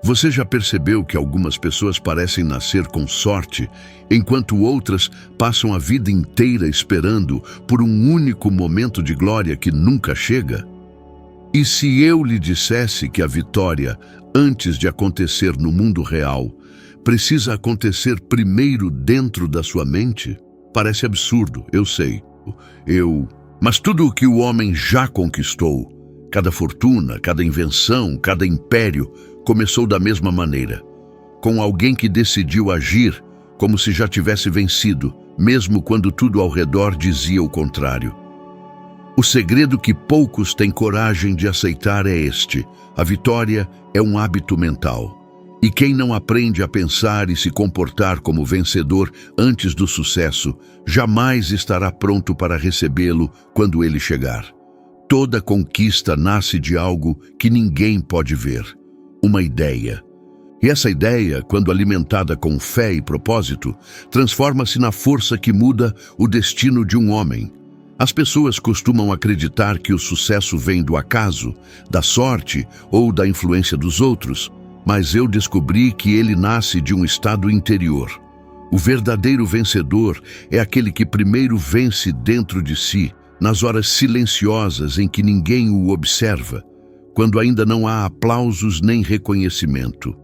Você já percebeu que algumas pessoas parecem nascer com sorte, enquanto outras passam a vida inteira esperando por um único momento de glória que nunca chega? E se eu lhe dissesse que a vitória, antes de acontecer no mundo real, precisa acontecer primeiro dentro da sua mente? Parece absurdo, eu sei. Mas tudo o que o homem já conquistou, cada fortuna, cada invenção, cada império, começou da mesma maneira, com alguém que decidiu agir como se já tivesse vencido, mesmo quando tudo ao redor dizia o contrário. O segredo que poucos têm coragem de aceitar é este: a vitória é um hábito mental. E quem não aprende a pensar e se comportar como vencedor antes do sucesso, jamais estará pronto para recebê-lo quando ele chegar. Toda conquista nasce de algo que ninguém pode ver. Uma ideia. E essa ideia, quando alimentada com fé e propósito, transforma-se na força que muda o destino de um homem. As pessoas costumam acreditar que o sucesso vem do acaso, da sorte ou da influência dos outros, mas eu descobri que ele nasce de um estado interior. O verdadeiro vencedor é aquele que primeiro vence dentro de si, nas horas silenciosas em que ninguém o observa, quando ainda não há aplausos nem reconhecimento.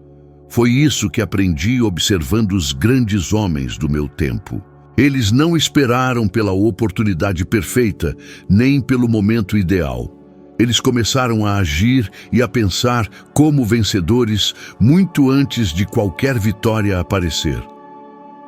Foi isso que aprendi observando os grandes homens do meu tempo. Eles não esperaram pela oportunidade perfeita, nem pelo momento ideal. Eles começaram a agir e a pensar como vencedores muito antes de qualquer vitória aparecer.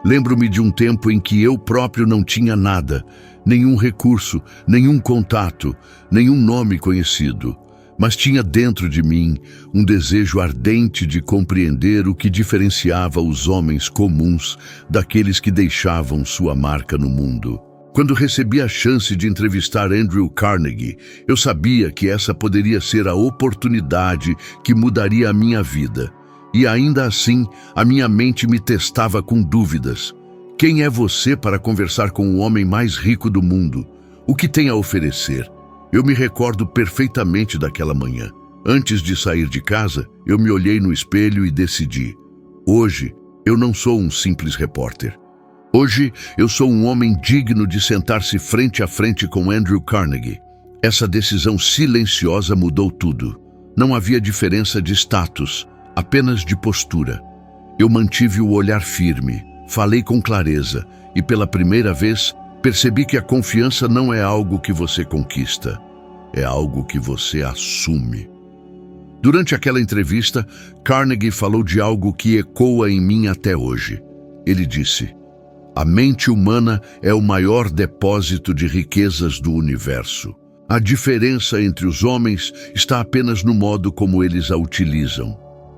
Lembro-me de um tempo em que eu próprio não tinha nada, nenhum recurso, nenhum contato, nenhum nome conhecido. Mas tinha dentro de mim um desejo ardente de compreender o que diferenciava os homens comuns daqueles que deixavam sua marca no mundo. Quando recebi a chance de entrevistar Andrew Carnegie, eu sabia que essa poderia ser a oportunidade que mudaria a minha vida. E ainda assim, a minha mente me testava com dúvidas. Quem é você para conversar com o homem mais rico do mundo? O que tem a oferecer? Eu me recordo perfeitamente daquela manhã. Antes de sair de casa, eu me olhei no espelho e decidi: hoje, eu não sou um simples repórter. Hoje, eu sou um homem digno de sentar-se frente a frente com Andrew Carnegie. Essa decisão silenciosa mudou tudo. Não havia diferença de status, apenas de postura. Eu mantive o olhar firme, falei com clareza e, pela primeira vez, percebi que a confiança não é algo que você conquista, é algo que você assume. Durante aquela entrevista, Carnegie falou de algo que ecoa em mim até hoje. Ele disse: a mente humana é o maior depósito de riquezas do universo. A diferença entre os homens está apenas no modo como eles a utilizam.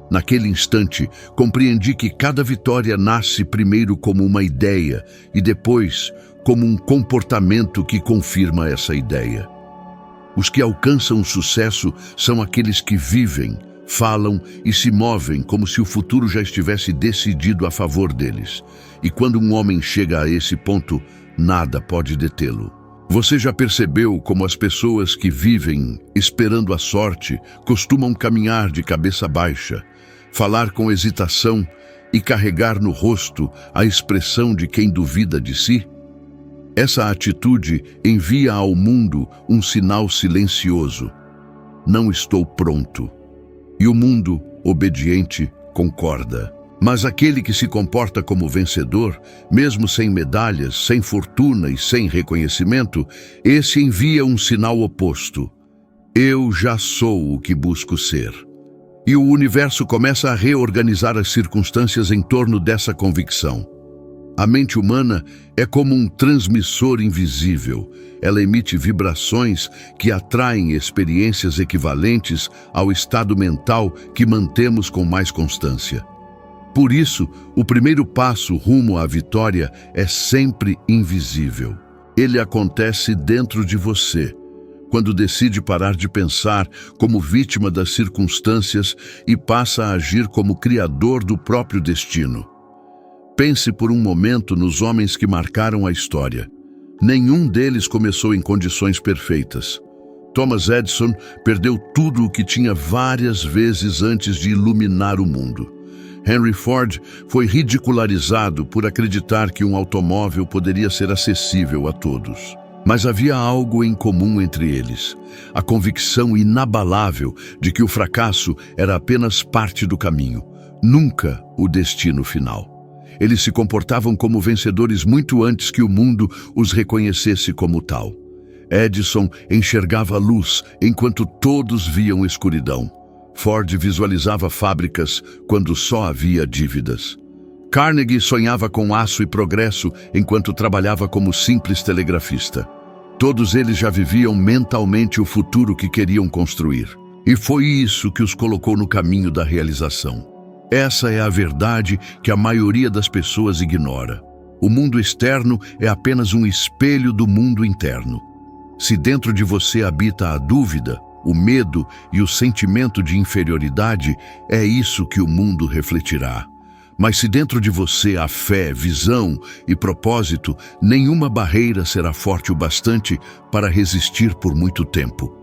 Naquele instante, compreendi que cada vitória nasce primeiro como uma ideia e depois como um comportamento que confirma essa ideia. Os que alcançam o sucesso são aqueles que vivem, falam e se movem como se o futuro já estivesse decidido a favor deles. E quando um homem chega a esse ponto, nada pode detê-lo. Você já percebeu como as pessoas que vivem esperando a sorte costumam caminhar de cabeça baixa, falar com hesitação e carregar no rosto a expressão de quem duvida de si? Essa atitude envia ao mundo um sinal silencioso: não estou pronto. E o mundo, obediente, concorda. Mas aquele que se comporta como vencedor, mesmo sem medalhas, sem fortuna e sem reconhecimento, esse envia um sinal oposto: eu já sou o que busco ser. E o universo começa a reorganizar as circunstâncias em torno dessa convicção. A mente humana é como um transmissor invisível. Ela emite vibrações que atraem experiências equivalentes ao estado mental que mantemos com mais constância. Por isso, o primeiro passo rumo à vitória é sempre invisível. Ele acontece dentro de você, quando decide parar de pensar como vítima das circunstâncias e passa a agir como criador do próprio destino. Pense por um momento nos homens que marcaram a história. Nenhum deles começou em condições perfeitas. Thomas Edison perdeu tudo o que tinha várias vezes antes de iluminar o mundo. Henry Ford foi ridicularizado por acreditar que um automóvel poderia ser acessível a todos. Mas havia algo em comum entre eles: a convicção inabalável de que o fracasso era apenas parte do caminho, nunca o destino final. Eles se comportavam como vencedores muito antes que o mundo os reconhecesse como tal. Edison enxergava a luz enquanto todos viam escuridão. Ford visualizava fábricas quando só havia dívidas. Carnegie sonhava com aço e progresso enquanto trabalhava como simples telegrafista. Todos eles já viviam mentalmente o futuro que queriam construir. E foi isso que os colocou no caminho da realização. Essa é a verdade que a maioria das pessoas ignora. O mundo externo é apenas um espelho do mundo interno. Se dentro de você habita a dúvida, o medo e o sentimento de inferioridade, é isso que o mundo refletirá. Mas se dentro de você há fé, visão e propósito, nenhuma barreira será forte o bastante para resistir por muito tempo.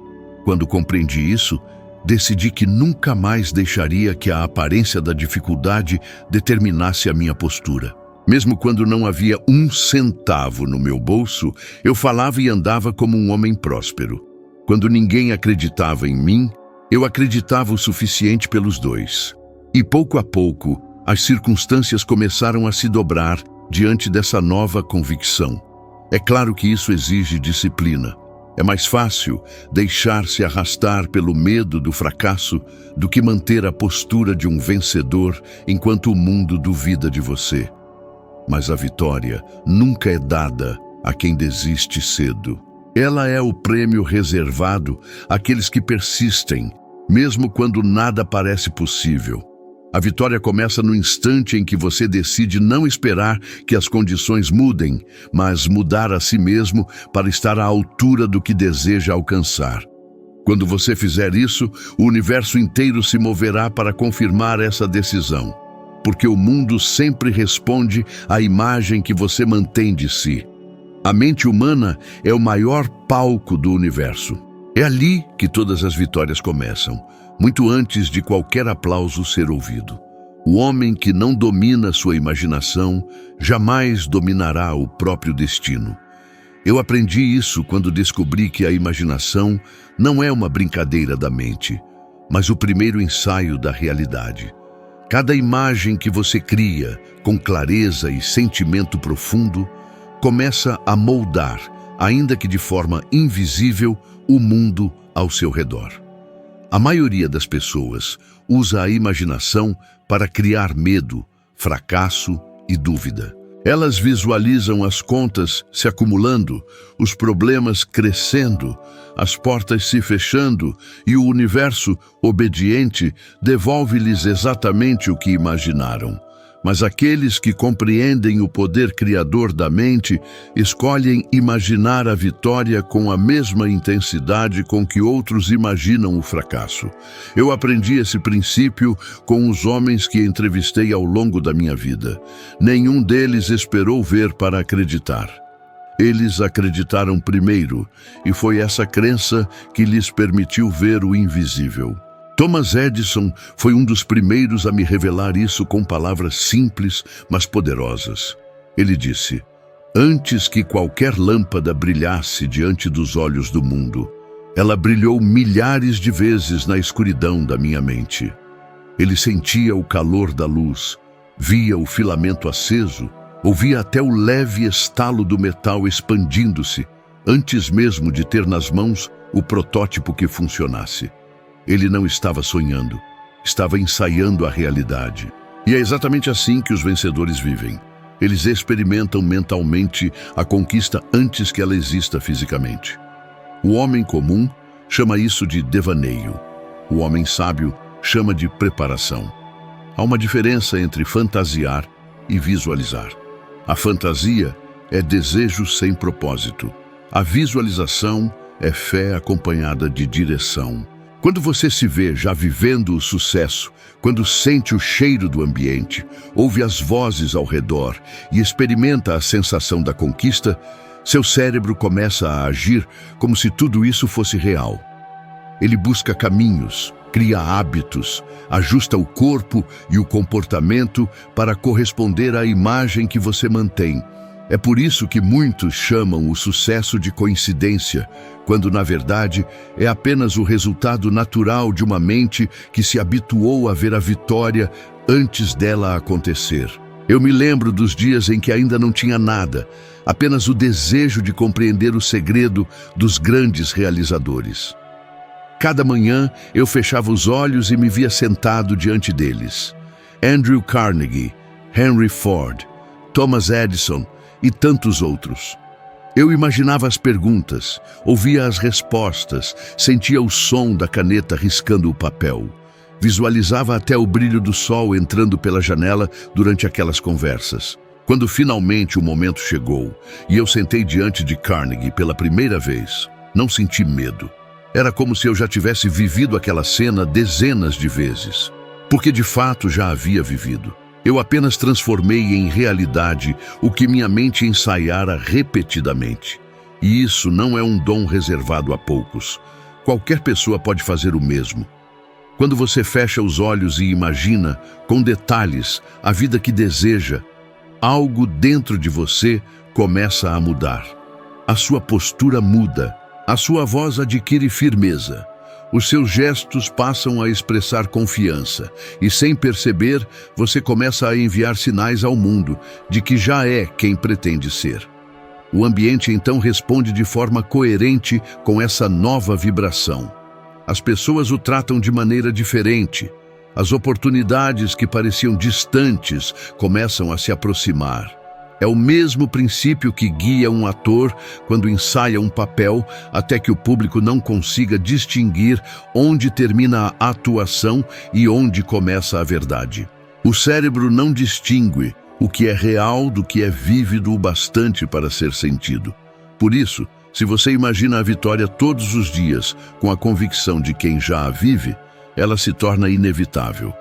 Quando compreendi isso, decidi que nunca mais deixaria que a aparência da dificuldade determinasse a minha postura. Mesmo quando não havia um centavo no meu bolso, eu falava e andava como um homem próspero. Quando ninguém acreditava em mim, eu acreditava o suficiente pelos dois. E pouco a pouco, as circunstâncias começaram a se dobrar diante dessa nova convicção. É claro que isso exige disciplina. É mais fácil deixar-se arrastar pelo medo do fracasso do que manter a postura de um vencedor enquanto o mundo duvida de você. Mas a vitória nunca é dada a quem desiste cedo. Ela é o prêmio reservado àqueles que persistem, mesmo quando nada parece possível. A vitória começa no instante em que você decide não esperar que as condições mudem, mas mudar a si mesmo para estar à altura do que deseja alcançar. Quando você fizer isso, o universo inteiro se moverá para confirmar essa decisão, porque o mundo sempre responde à imagem que você mantém de si. A mente humana é o maior palco do universo. É ali que todas as vitórias começam, muito antes de qualquer aplauso ser ouvido. O homem que não domina sua imaginação jamais dominará o próprio destino. Eu aprendi isso quando descobri que a imaginação não é uma brincadeira da mente, mas o primeiro ensaio da realidade. Cada imagem que você cria, com clareza e sentimento profundo, começa a moldar, ainda que de forma invisível, o mundo ao seu redor. A maioria das pessoas usa a imaginação para criar medo, fracasso e dúvida. Elas visualizam as contas se acumulando, os problemas crescendo, as portas se fechando e o universo, obediente, devolve-lhes exatamente o que imaginaram. Mas aqueles que compreendem o poder criador da mente escolhem imaginar a vitória com a mesma intensidade com que outros imaginam o fracasso. Eu aprendi esse princípio com os homens que entrevistei ao longo da minha vida. Nenhum deles esperou ver para acreditar. Eles acreditaram primeiro, e foi essa crença que lhes permitiu ver o invisível. Thomas Edison foi um dos primeiros a me revelar isso com palavras simples, mas poderosas. Ele disse: "Antes que qualquer lâmpada brilhasse diante dos olhos do mundo, ela brilhou milhares de vezes na escuridão da minha mente." Ele sentia o calor da luz, via o filamento aceso, ouvia até o leve estalo do metal expandindo-se, antes mesmo de ter nas mãos o protótipo que funcionasse. Ele não estava sonhando, estava ensaiando a realidade. E é exatamente assim que os vencedores vivem. Eles experimentam mentalmente a conquista antes que ela exista fisicamente. O homem comum chama isso de devaneio. O homem sábio chama de preparação. Há uma diferença entre fantasiar e visualizar. A fantasia é desejo sem propósito. A visualização é fé acompanhada de direção. Quando você se vê já vivendo o sucesso, quando sente o cheiro do ambiente, ouve as vozes ao redor e experimenta a sensação da conquista, Seu cérebro começa a agir como se tudo isso fosse real. Ele busca caminhos, cria hábitos, ajusta o corpo e o comportamento para corresponder à imagem que você mantém. É por isso que muitos chamam o sucesso de coincidência, quando na verdade é apenas o resultado natural de uma mente que se habituou a ver a vitória antes dela acontecer. Eu me lembro dos dias em que ainda não tinha nada, apenas o desejo de compreender o segredo dos grandes realizadores. Cada manhã eu fechava os olhos e me via sentado diante deles. Andrew Carnegie, Henry Ford, Thomas Edison e tantos outros. Eu imaginava as perguntas, ouvia as respostas, sentia o som da caneta riscando o papel. Visualizava até o brilho do sol entrando pela janela durante aquelas conversas. Quando finalmente o momento chegou e eu sentei diante de Carnegie pela primeira vez, não senti medo. Era como se eu já tivesse vivido aquela cena dezenas de vezes, porque de fato já havia vivido. Eu apenas transformei em realidade o que minha mente ensaiara repetidamente. E isso não é um dom reservado a poucos. Qualquer pessoa pode fazer o mesmo. Quando você fecha os olhos e imagina, com detalhes, a vida que deseja, algo dentro de você começa a mudar. A sua postura muda, a sua voz adquire firmeza. Os seus gestos passam a expressar confiança e, sem perceber, você começa a enviar sinais ao mundo de que já é quem pretende ser. O ambiente então responde de forma coerente com essa nova vibração. As pessoas o tratam de maneira diferente. As oportunidades que pareciam distantes começam a se aproximar. É o mesmo princípio que guia um ator quando ensaia um papel até que o público não consiga distinguir onde termina a atuação e onde começa a verdade. O cérebro não distingue o que é real do que é vívido o bastante para ser sentido. Por isso, se você imagina a vitória todos os dias com a convicção de quem já a vive, ela se torna inevitável.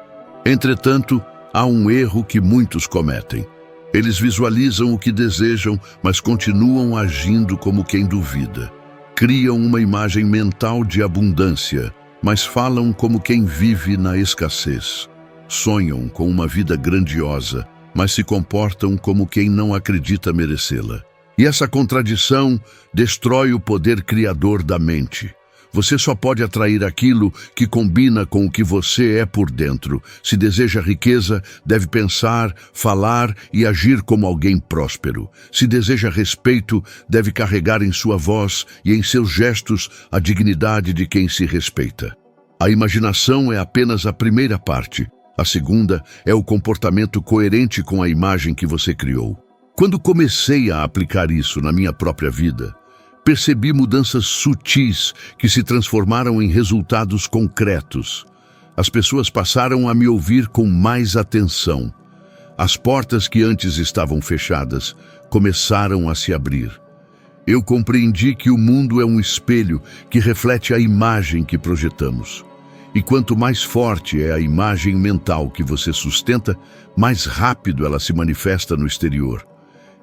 Entretanto, há um erro que muitos cometem. Eles visualizam o que desejam, mas continuam agindo como quem duvida. Criam uma imagem mental de abundância, mas falam como quem vive na escassez. Sonham com uma vida grandiosa, mas se comportam como quem não acredita merecê-la. E essa contradição destrói o poder criador da mente. Você só pode atrair aquilo que combina com o que você é por dentro. Se deseja riqueza, deve pensar, falar e agir como alguém próspero. Se deseja respeito, deve carregar em sua voz e em seus gestos a dignidade de quem se respeita. A imaginação é apenas a primeira parte. A segunda é o comportamento coerente com a imagem que você criou. Quando comecei a aplicar isso na minha própria vida, percebi mudanças sutis que se transformaram em resultados concretos. As pessoas passaram a me ouvir com mais atenção. As portas que antes estavam fechadas começaram a se abrir. Eu compreendi que o mundo é um espelho que reflete a imagem que projetamos. E quanto mais forte é a imagem mental que você sustenta, mais rápido ela se manifesta no exterior.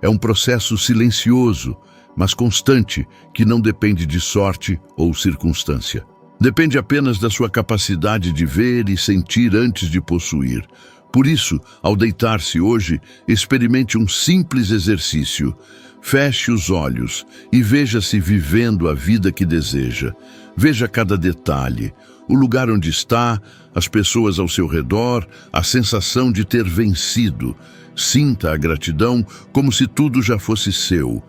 É um processo silencioso, mas constante, que não depende de sorte ou circunstância. Depende apenas da sua capacidade de ver e sentir antes de possuir. Por isso, ao deitar-se hoje, experimente um simples exercício. Feche os olhos e veja-se vivendo a vida que deseja. Veja cada detalhe, o lugar onde está, as pessoas ao seu redor, a sensação de ter vencido. Sinta a gratidão como se tudo já fosse seu.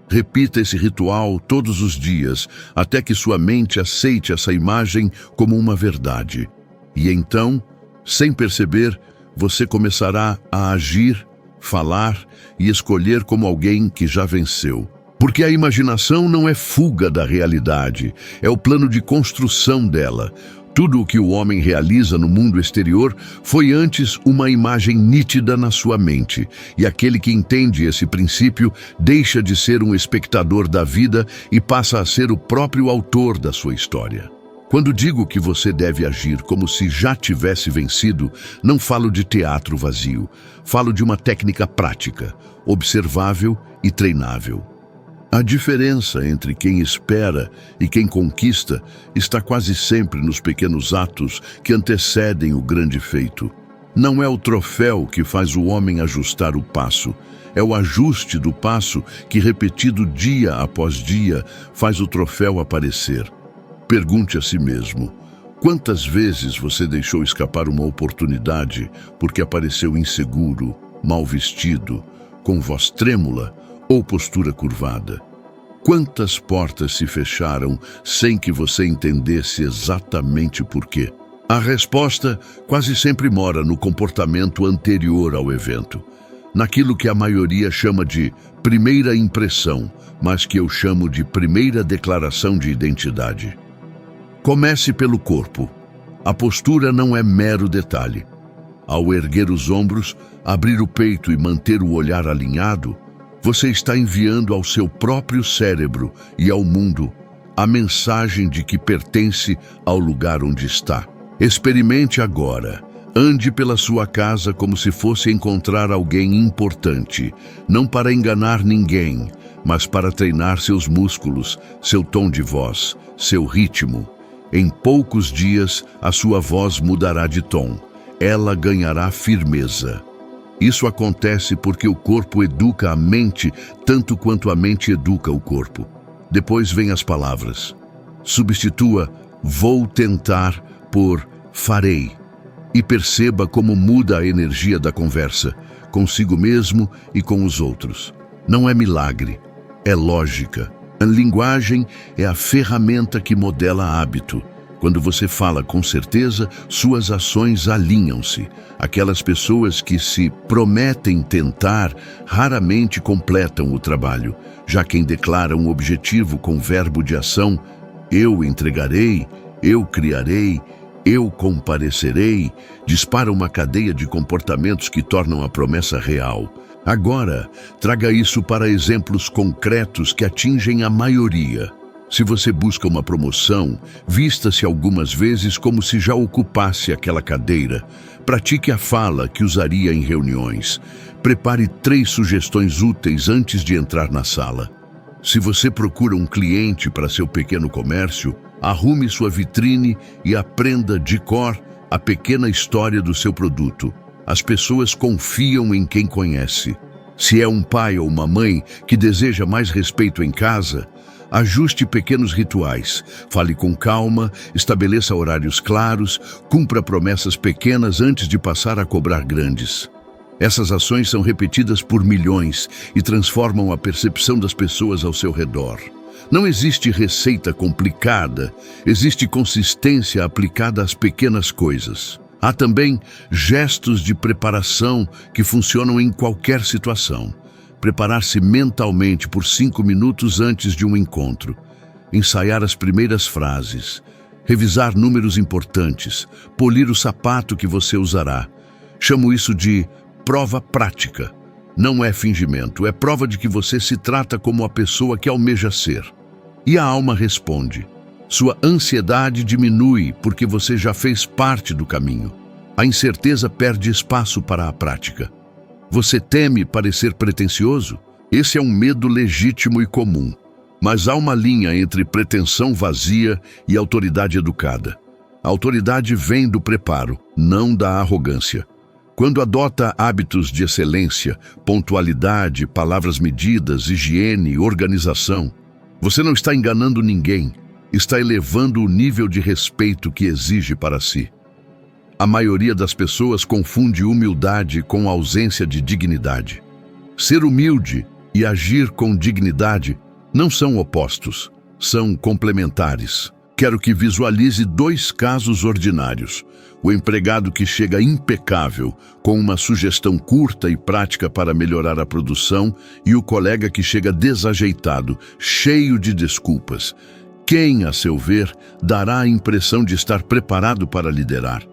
Repita esse ritual todos os dias, até que sua mente aceite essa imagem como uma verdade. E então, sem perceber, você começará a agir, falar e escolher como alguém que já venceu. Porque a imaginação não é fuga da realidade, é o plano de construção dela. Tudo o que o homem realiza no mundo exterior foi antes uma imagem nítida na sua mente, e aquele que entende esse princípio deixa de ser um espectador da vida e passa a ser o próprio autor da sua história. Quando digo que você deve agir como se já tivesse vencido, não falo de teatro vazio, falo de uma técnica prática, observável e treinável. A diferença entre quem espera e quem conquista está quase sempre nos pequenos atos que antecedem o grande feito. Não é o troféu que faz o homem ajustar o passo, é o ajuste do passo que, repetido dia após dia, faz o troféu aparecer. Pergunte a si mesmo: quantas vezes você deixou escapar uma oportunidade porque apareceu inseguro, mal vestido, com voz trêmula ou postura curvada? Quantas portas se fecharam sem que você entendesse exatamente por quê? A resposta quase sempre mora no comportamento anterior ao evento, naquilo que a maioria chama de primeira impressão, mas que eu chamo de primeira declaração de identidade. Comece pelo corpo. A postura não é mero detalhe. Ao erguer os ombros, abrir o peito e manter o olhar alinhado, você está enviando ao seu próprio cérebro e ao mundo a mensagem de que pertence ao lugar onde está. Experimente agora. Ande pela sua casa como se fosse encontrar alguém importante, não para enganar ninguém, mas para treinar seus músculos, seu tom de voz, seu ritmo. Em poucos dias, a sua voz mudará de tom. Ela ganhará firmeza. Isso acontece porque o corpo educa a mente tanto quanto a mente educa o corpo. Depois vêm as palavras. Substitua "vou tentar" por "farei". E perceba como muda a energia da conversa, consigo mesmo e com os outros. Não é milagre, é lógica. A linguagem é a ferramenta que modela hábito. Quando você fala com certeza, suas ações alinham-se. Aquelas pessoas que se prometem tentar raramente completam o trabalho. Já quem declara um objetivo com verbo de ação, eu entregarei, eu criarei, eu comparecerei, dispara uma cadeia de comportamentos que tornam a promessa real. Agora, traga isso para exemplos concretos que atingem a maioria. Se você busca uma promoção, vista-se algumas vezes como se já ocupasse aquela cadeira. Pratique a fala que usaria em reuniões. Prepare 3 sugestões úteis antes de entrar na sala. Se você procura um cliente para seu pequeno comércio, arrume sua vitrine e aprenda de cor a pequena história do seu produto. As pessoas confiam em quem conhece. Se é um pai ou uma mãe que deseja mais respeito em casa, ajuste pequenos rituais, fale com calma, estabeleça horários claros, cumpra promessas pequenas antes de passar a cobrar grandes. Essas ações são repetidas por milhões e transformam a percepção das pessoas ao seu redor. Não existe receita complicada, existe consistência aplicada às pequenas coisas. Há também gestos de preparação que funcionam em qualquer situação. Preparar-se mentalmente por 5 minutos antes de um encontro. Ensaiar as primeiras frases. Revisar números importantes. Polir o sapato que você usará. Chamo isso de prova prática. Não é fingimento, é prova de que você se trata como a pessoa que almeja ser. E a alma responde. Sua ansiedade diminui porque você já fez parte do caminho. A incerteza perde espaço para a prática. Você teme parecer pretensioso? Esse é um medo legítimo e comum. Mas há uma linha entre pretensão vazia e autoridade educada. A autoridade vem do preparo, não da arrogância. Quando adota hábitos de excelência, pontualidade, palavras medidas, higiene, organização, você não está enganando ninguém, está elevando o nível de respeito que exige para si. A maioria das pessoas confunde humildade com ausência de dignidade. Ser humilde e agir com dignidade não são opostos, são complementares. Quero que visualize 2 casos ordinários. O empregado que chega impecável, com uma sugestão curta e prática para melhorar a produção, e o colega que chega desajeitado, cheio de desculpas. Quem, a seu ver, dará a impressão de estar preparado para liderar?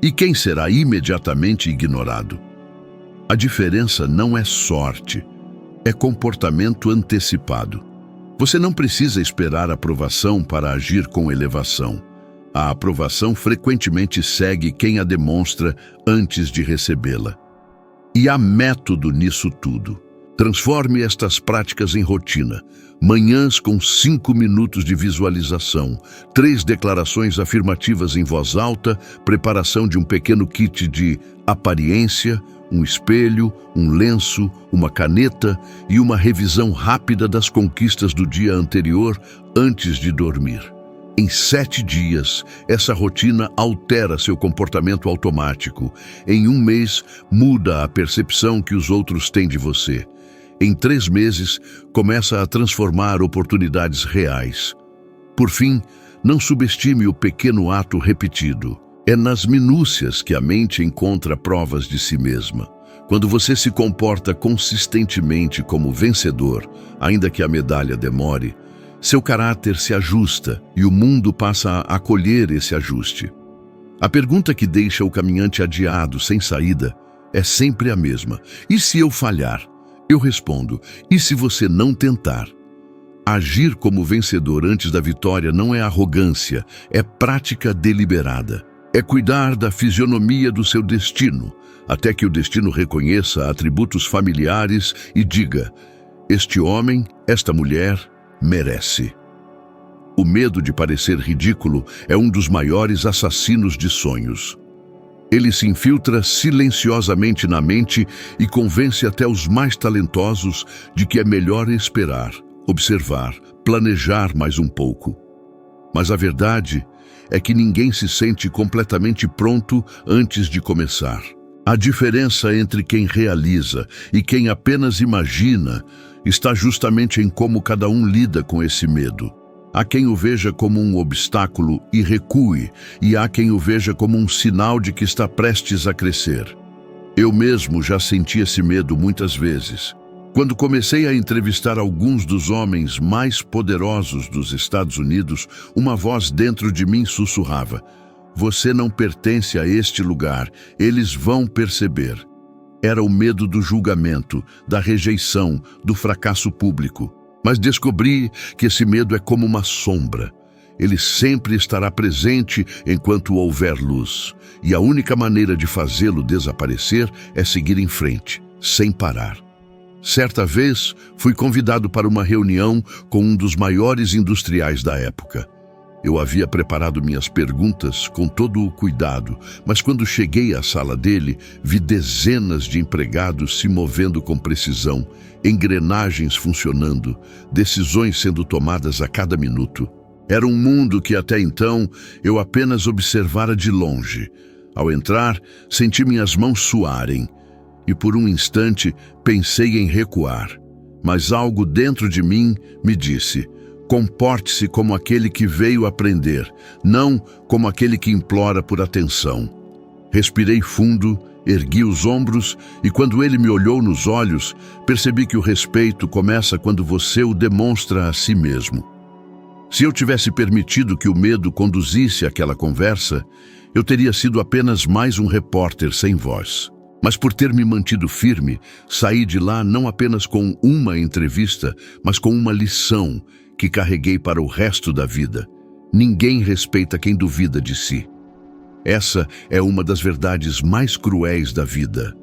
E quem será imediatamente ignorado? A diferença não é sorte, é comportamento antecipado. Você não precisa esperar aprovação para agir com elevação. A aprovação frequentemente segue quem a demonstra antes de recebê-la. E há método nisso tudo. Transforme estas práticas em rotina. Manhãs com 5 minutos de visualização, 3 declarações afirmativas em voz alta, preparação de um pequeno kit de aparência, um espelho, um lenço, uma caneta e uma revisão rápida das conquistas do dia anterior antes de dormir. Em 7 dias, essa rotina altera seu comportamento automático. Em 1 mês, muda a percepção que os outros têm de você. Em 3 meses, começa a transformar oportunidades reais. Por fim, não subestime o pequeno ato repetido. É nas minúcias que a mente encontra provas de si mesma. Quando você se comporta consistentemente como vencedor, ainda que a medalha demore, seu caráter se ajusta e o mundo passa a acolher esse ajuste. A pergunta que deixa o caminhante adiado, sem saída, é sempre a mesma. E se eu falhar? Eu respondo, e se você não tentar? Agir como vencedor antes da vitória não é arrogância, é prática deliberada. É cuidar da fisionomia do seu destino, até que o destino reconheça atributos familiares e diga: este homem, esta mulher, merece. O medo de parecer ridículo é um dos maiores assassinos de sonhos. Ele se infiltra silenciosamente na mente e convence até os mais talentosos de que é melhor esperar, observar, planejar mais um pouco. Mas a verdade é que ninguém se sente completamente pronto antes de começar. A diferença entre quem realiza e quem apenas imagina está justamente em como cada um lida com esse medo. Há quem o veja como um obstáculo e recue, e há quem o veja como um sinal de que está prestes a crescer. Eu mesmo já senti esse medo muitas vezes. Quando comecei a entrevistar alguns dos homens mais poderosos dos Estados Unidos, uma voz dentro de mim sussurrava: você não pertence a este lugar, eles vão perceber. Era o medo do julgamento, da rejeição, do fracasso público. Mas descobri que esse medo é como uma sombra. Ele sempre estará presente enquanto houver luz. E a única maneira de fazê-lo desaparecer é seguir em frente, sem parar. Certa vez, fui convidado para uma reunião com um dos maiores industriais da época. Eu havia preparado minhas perguntas com todo o cuidado, mas quando cheguei à sala dele, vi dezenas de empregados se movendo com precisão, engrenagens funcionando, decisões sendo tomadas a cada minuto. Era um mundo que até então eu apenas observara de longe. Ao entrar, senti minhas mãos suarem e por um instante pensei em recuar. Mas algo dentro de mim me disse: comporte-se como aquele que veio aprender, não como aquele que implora por atenção. Respirei fundo, ergui os ombros e quando ele me olhou nos olhos, percebi que o respeito começa quando você o demonstra a si mesmo. Se eu tivesse permitido que o medo conduzisse aquela conversa, eu teria sido apenas mais um repórter sem voz. Mas por ter me mantido firme, saí de lá não apenas com uma entrevista, mas com uma lição que carreguei para o resto da vida. Ninguém respeita quem duvida de si. Essa é uma das verdades mais cruéis da vida.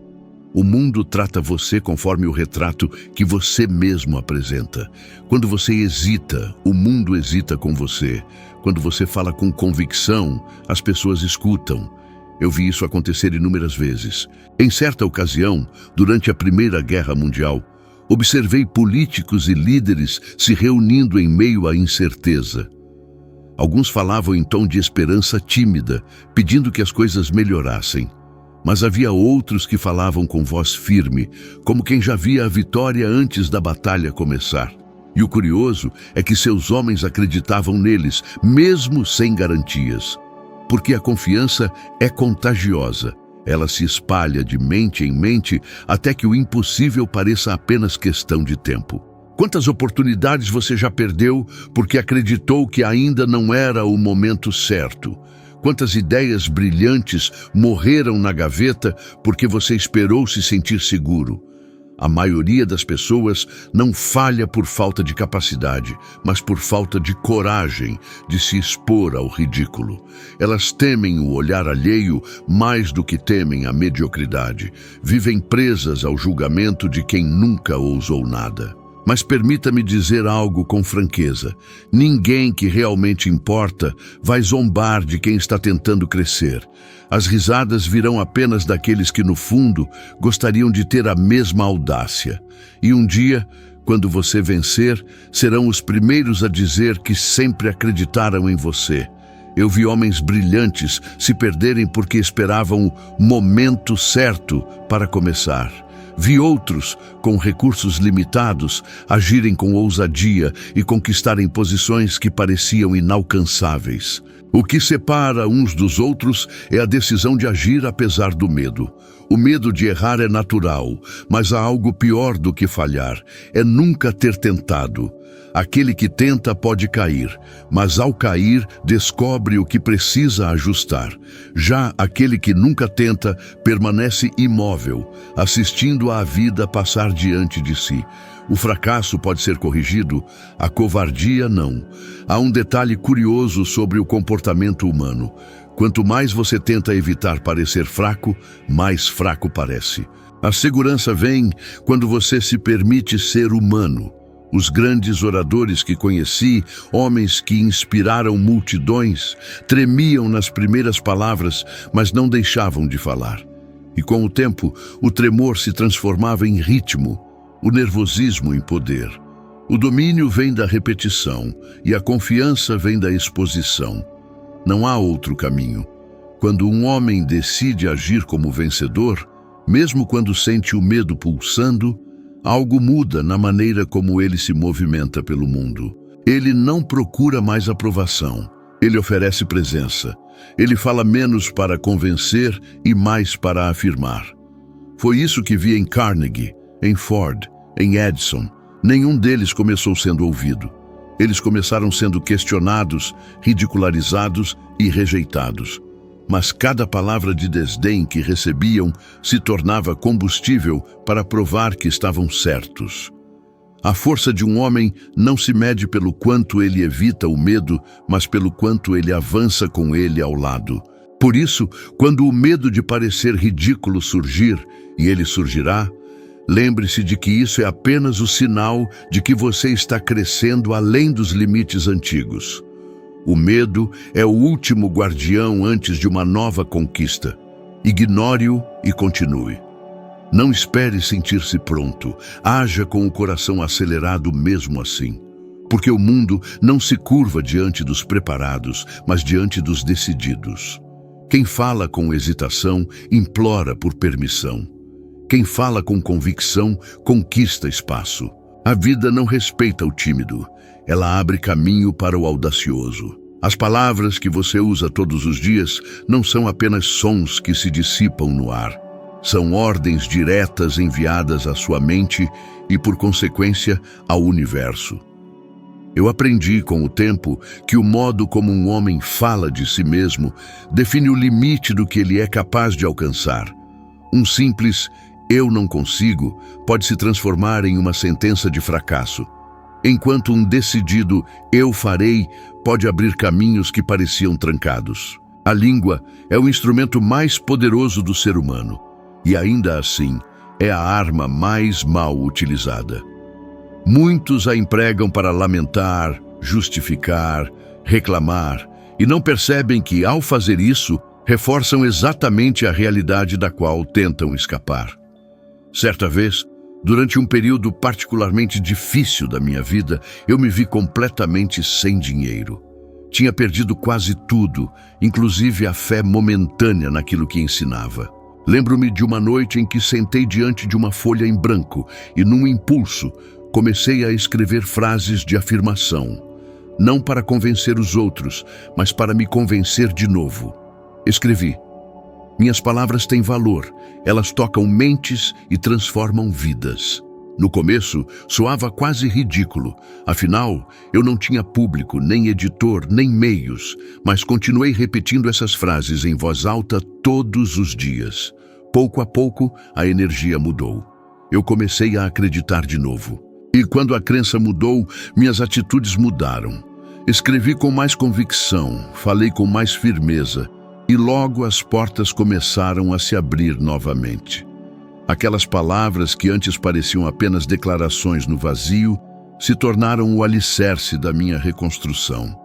O mundo trata você conforme o retrato que você mesmo apresenta. Quando você hesita, o mundo hesita com você. Quando você fala com convicção, as pessoas escutam. Eu vi isso acontecer inúmeras vezes. Em certa ocasião, durante a Primeira Guerra Mundial, observei políticos e líderes se reunindo em meio à incerteza. Alguns falavam em tom de esperança tímida, pedindo que as coisas melhorassem. Mas havia outros que falavam com voz firme, como quem já via a vitória antes da batalha começar. E o curioso é que seus homens acreditavam neles, mesmo sem garantias. Porque a confiança é contagiosa. Ela se espalha de mente em mente até que o impossível pareça apenas questão de tempo. Quantas oportunidades você já perdeu porque acreditou que ainda não era o momento certo? Quantas ideias brilhantes morreram na gaveta porque você esperou se sentir seguro? A maioria das pessoas não falha por falta de capacidade, mas por falta de coragem de se expor ao ridículo. Elas temem o olhar alheio mais do que temem a mediocridade. Vivem presas ao julgamento de quem nunca ousou nada. Mas permita-me dizer algo com franqueza. Ninguém que realmente importa vai zombar de quem está tentando crescer. As risadas virão apenas daqueles que, no fundo, gostariam de ter a mesma audácia. E um dia, quando você vencer, serão os primeiros a dizer que sempre acreditaram em você. Eu vi homens brilhantes se perderem porque esperavam o momento certo para começar. Vi outros, com recursos limitados, agirem com ousadia e conquistarem posições que pareciam inalcançáveis. O que separa uns dos outros é a decisão de agir apesar do medo. O medo de errar é natural, mas há algo pior do que falhar: é nunca ter tentado. Aquele que tenta pode cair, mas ao cair descobre o que precisa ajustar. Já aquele que nunca tenta permanece imóvel, assistindo à vida passar diante de si. O fracasso pode ser corrigido, a covardia não. Há um detalhe curioso sobre o comportamento humano. Quanto mais você tenta evitar parecer fraco, mais fraco parece. A segurança vem quando você se permite ser humano. Os grandes oradores que conheci, homens que inspiraram multidões, tremiam nas primeiras palavras, mas não deixavam de falar. E com o tempo, o tremor se transformava em ritmo, o nervosismo em poder. O domínio vem da repetição e a confiança vem da exposição. Não há outro caminho. Quando um homem decide agir como vencedor, mesmo quando sente o medo pulsando, algo muda na maneira como ele se movimenta pelo mundo. Ele não procura mais aprovação. Ele oferece presença. Ele fala menos para convencer e mais para afirmar. Foi isso que vi em Carnegie, em Ford, em Edison. Nenhum deles começou sendo ouvido. Eles começaram sendo questionados, ridicularizados e rejeitados. Mas cada palavra de desdém que recebiam se tornava combustível para provar que estavam certos. A força de um homem não se mede pelo quanto ele evita o medo, mas pelo quanto ele avança com ele ao lado. Por isso, quando o medo de parecer ridículo surgir, e ele surgirá, lembre-se de que isso é apenas o sinal de que você está crescendo além dos limites antigos. O medo é o último guardião antes de uma nova conquista. Ignore-o e continue. Não espere sentir-se pronto. Haja com o coração acelerado mesmo assim. Porque o mundo não se curva diante dos preparados, mas diante dos decididos. Quem fala com hesitação, implora por permissão. Quem fala com convicção, conquista espaço. A vida não respeita o tímido. Ela abre caminho para o audacioso. As palavras que você usa todos os dias não são apenas sons que se dissipam no ar. São ordens diretas enviadas à sua mente e, por consequência, ao universo. Eu aprendi com o tempo que o modo como um homem fala de si mesmo define o limite do que ele é capaz de alcançar. Um simples "eu não consigo" pode se transformar em uma sentença de fracasso, enquanto um decidido "eu farei" pode abrir caminhos que pareciam trancados. A língua é o instrumento mais poderoso do ser humano, e ainda assim é a arma mais mal utilizada. Muitos a empregam para lamentar, justificar, reclamar, e não percebem que, ao fazer isso, reforçam exatamente a realidade da qual tentam escapar. Certa vez, durante um período particularmente difícil da minha vida, eu me vi completamente sem dinheiro. Tinha perdido quase tudo, inclusive a fé momentânea naquilo que ensinava. Lembro-me de uma noite em que sentei diante de uma folha em branco e, num impulso, comecei a escrever frases de afirmação. Não para convencer os outros, mas para me convencer de novo. Escrevi: minhas palavras têm valor, elas tocam mentes e transformam vidas. No começo, soava quase ridículo. Afinal, eu não tinha público, nem editor, nem meios, mas continuei repetindo essas frases em voz alta todos os dias. Pouco a pouco, a energia mudou. eu comecei a acreditar de novo. E quando a crença mudou, minhas atitudes mudaram. Escrevi com mais convicção, falei com mais firmeza, e logo as portas começaram a se abrir novamente. Aquelas palavras que antes pareciam apenas declarações no vazio, se tornaram o alicerce da minha reconstrução.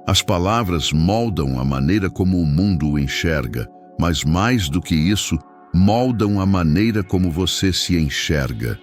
As palavras moldam a maneira como o mundo o enxerga, mas mais do que isso, moldam a maneira como você se enxerga.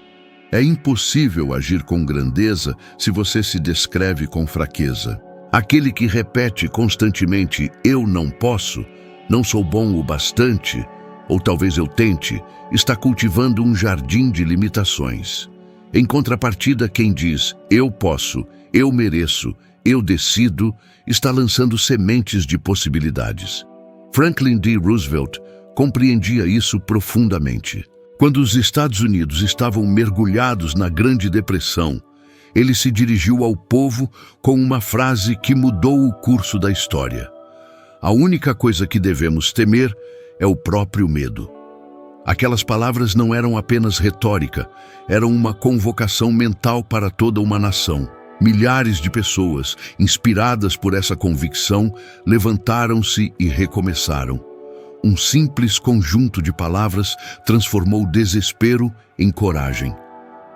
É impossível agir com grandeza se você se descreve com fraqueza. Aquele que repete constantemente "eu não posso", "não sou bom o bastante", ou "talvez eu tente", está cultivando um jardim de limitações. Em contrapartida, quem diz "eu posso", "eu mereço", "eu decido", está lançando sementes de possibilidades. Franklin D. Roosevelt compreendia isso profundamente. Quando os Estados Unidos estavam mergulhados na Grande Depressão, ele se dirigiu ao povo com uma frase que mudou o curso da história. A única coisa que devemos temer é o próprio medo. Aquelas palavras não eram apenas retórica, eram uma convocação mental para toda uma nação. Milhares de pessoas, inspiradas por essa convicção, levantaram-se e recomeçaram. Um simples conjunto de palavras transformou desespero em coragem.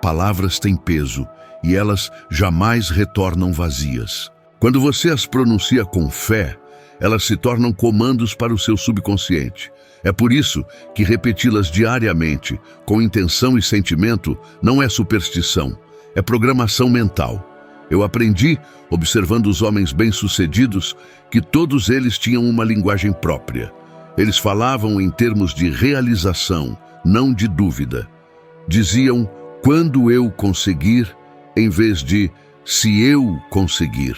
Palavras têm peso e elas jamais retornam vazias. Quando você as pronuncia com fé, elas se tornam comandos para o seu subconsciente. É por isso que repeti-las diariamente, com intenção e sentimento, não é superstição, é programação mental. Eu aprendi, observando os homens bem-sucedidos, que todos eles tinham uma linguagem própria. Eles falavam em termos de realização, não de dúvida. Diziam "quando eu conseguir", em vez de "se eu conseguir".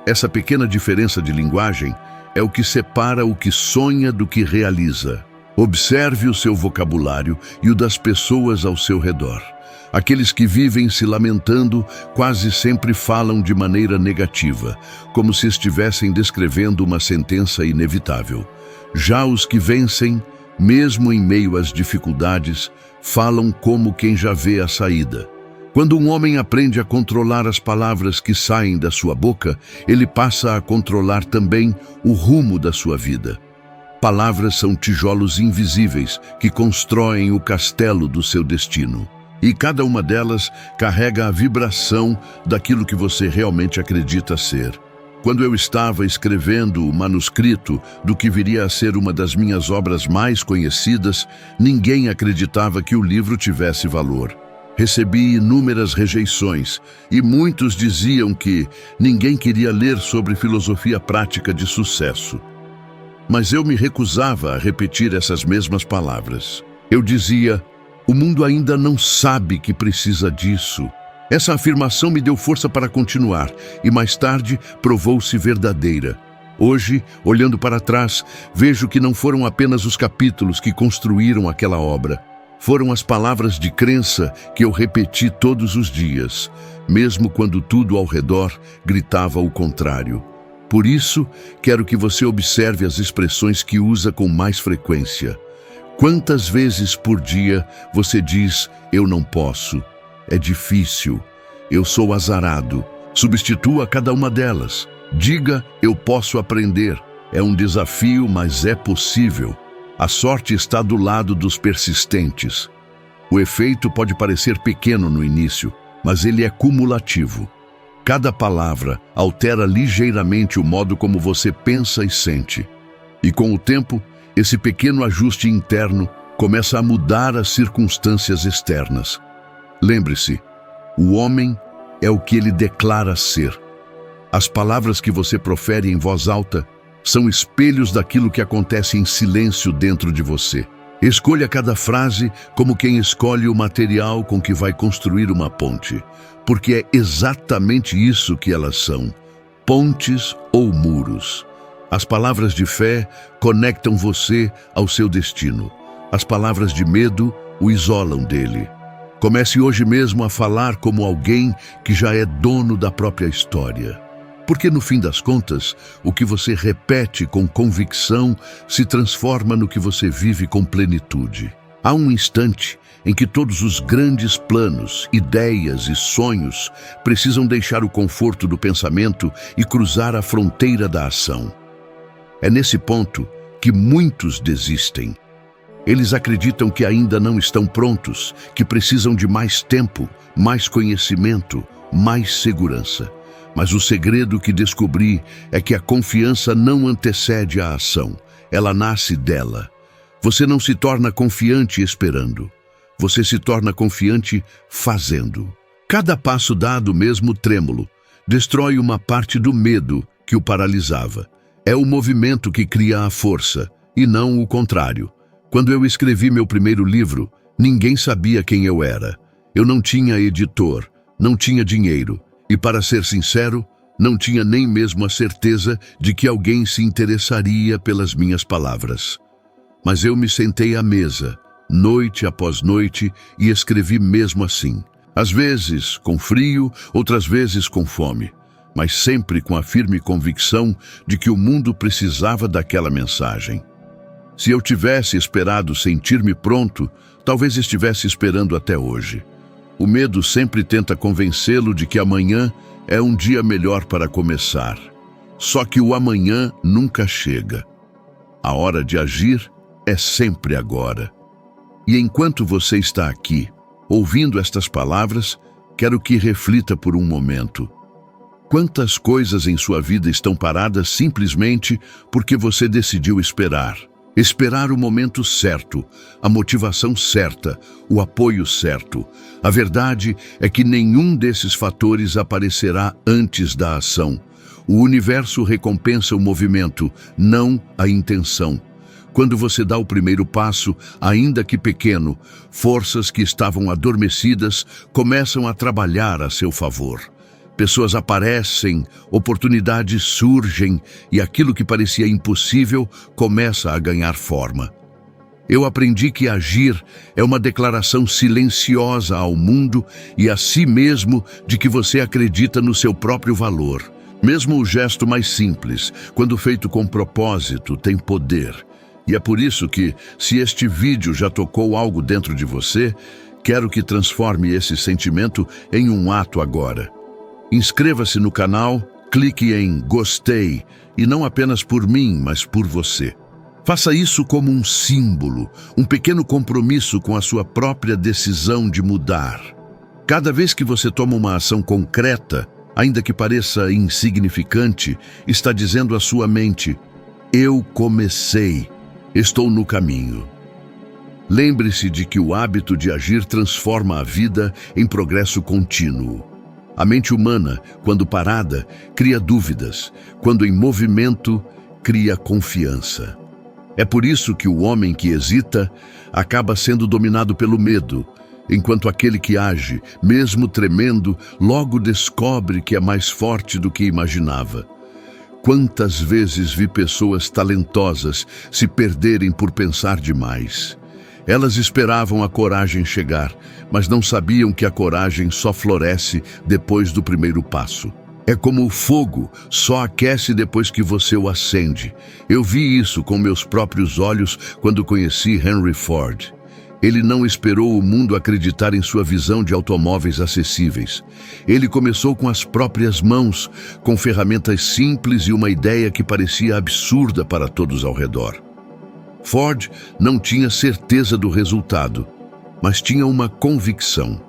Essa pequena diferença de linguagem é o que separa o que sonha do que realiza. Observe o seu vocabulário e o das pessoas ao seu redor. Aqueles que vivem se lamentando quase sempre falam de maneira negativa, como se estivessem descrevendo uma sentença inevitável. Já os que vencem, mesmo em meio às dificuldades, falam como quem já vê a saída. Quando um homem aprende a controlar as palavras que saem da sua boca, ele passa a controlar também o rumo da sua vida. Palavras são tijolos invisíveis que constroem o castelo do seu destino. E cada uma delas carrega a vibração daquilo que você realmente acredita ser. Quando eu estava escrevendo o manuscrito do que viria a ser uma das minhas obras mais conhecidas, ninguém acreditava que o livro tivesse valor. Recebi inúmeras rejeições e muitos diziam que ninguém queria ler sobre filosofia prática de sucesso. Mas eu me recusava a repetir essas mesmas palavras. Eu dizia: "O mundo ainda não sabe que precisa disso." Essa afirmação me deu força para continuar e mais tarde provou-se verdadeira. Hoje, olhando para trás, vejo que não foram apenas os capítulos que construíram aquela obra. Foram as palavras de crença que eu repeti todos os dias, mesmo quando tudo ao redor gritava o contrário. Por isso, quero que você observe as expressões que usa com mais frequência. Quantas vezes por dia você diz "eu não posso", "é difícil", "eu sou azarado"? Substitua cada uma delas. Diga "eu posso aprender", "é um desafio, mas é possível". A sorte está do lado dos persistentes. O efeito pode parecer pequeno no início, mas ele é cumulativo. Cada palavra altera ligeiramente o modo como você pensa e sente. E com o tempo, esse pequeno ajuste interno começa a mudar as circunstâncias externas. Lembre-se, o homem é o que ele declara ser. As palavras que você profere em voz alta são espelhos daquilo que acontece em silêncio dentro de você. Escolha cada frase como quem escolhe o material com que vai construir uma ponte, porque é exatamente isso que elas são: pontes ou muros. As palavras de fé conectam você ao seu destino. As palavras de medo o isolam dele. Comece hoje mesmo a falar como alguém que já é dono da própria história. Porque no fim das contas, o que você repete com convicção se transforma no que você vive com plenitude. Há um instante em que todos os grandes planos, ideias e sonhos precisam deixar o conforto do pensamento e cruzar a fronteira da ação. É nesse ponto que muitos desistem. Eles acreditam que ainda não estão prontos, que precisam de mais tempo, mais conhecimento, mais segurança. Mas o segredo que descobri é que a confiança não antecede a ação, ela nasce dela. Você não se torna confiante esperando, você se torna confiante fazendo. Cada passo dado, mesmo trêmulo, destrói uma parte do medo que o paralisava. É o movimento que cria a força, e não o contrário. Quando eu escrevi meu primeiro livro, ninguém sabia quem eu era. Eu não tinha editor, não tinha dinheiro e, para ser sincero, não tinha nem mesmo a certeza de que alguém se interessaria pelas minhas palavras. Mas eu me sentei à mesa, noite após noite, e escrevi mesmo assim. Às vezes com frio, outras vezes com fome, mas sempre com a firme convicção de que o mundo precisava daquela mensagem. Se eu tivesse esperado sentir-me pronto, talvez estivesse esperando até hoje. O medo sempre tenta convencê-lo de que amanhã é um dia melhor para começar. Só que o amanhã nunca chega. A hora de agir é sempre agora. E enquanto você está aqui, ouvindo estas palavras, quero que reflita por um momento. Quantas coisas em sua vida estão paradas simplesmente porque você decidiu esperar? Esperar o momento certo, a motivação certa, o apoio certo. A verdade é que nenhum desses fatores aparecerá antes da ação. O universo recompensa o movimento, não a intenção. Quando você dá o primeiro passo, ainda que pequeno, forças que estavam adormecidas começam a trabalhar a seu favor. Pessoas aparecem, oportunidades surgem e aquilo que parecia impossível começa a ganhar forma. Eu aprendi que agir é uma declaração silenciosa ao mundo e a si mesmo de que você acredita no seu próprio valor. Mesmo o gesto mais simples, quando feito com propósito, tem poder. E é por isso que, se este vídeo já tocou algo dentro de você, quero que transforme esse sentimento em um ato agora. Inscreva-se no canal, clique em gostei, e não apenas por mim, mas por você. Faça isso como um símbolo, um pequeno compromisso com a sua própria decisão de mudar. Cada vez que você toma uma ação concreta, ainda que pareça insignificante, está dizendo à sua mente: eu comecei, estou no caminho. Lembre-se de que o hábito de agir transforma a vida em progresso contínuo. A mente humana, quando parada, cria dúvidas. Quando em movimento, cria confiança. É por isso que o homem que hesita acaba sendo dominado pelo medo, enquanto aquele que age, mesmo tremendo, logo descobre que é mais forte do que imaginava. Quantas vezes vi pessoas talentosas se perderem por pensar demais? Elas esperavam a coragem chegar, mas não sabiam que a coragem só floresce depois do primeiro passo. É como o fogo, só aquece depois que você o acende. Eu vi isso com meus próprios olhos quando conheci Henry Ford. Ele não esperou o mundo acreditar em sua visão de automóveis acessíveis. Ele começou com as próprias mãos, com ferramentas simples e uma ideia que parecia absurda para todos ao redor. Ford não tinha certeza do resultado, mas tinha uma convicção: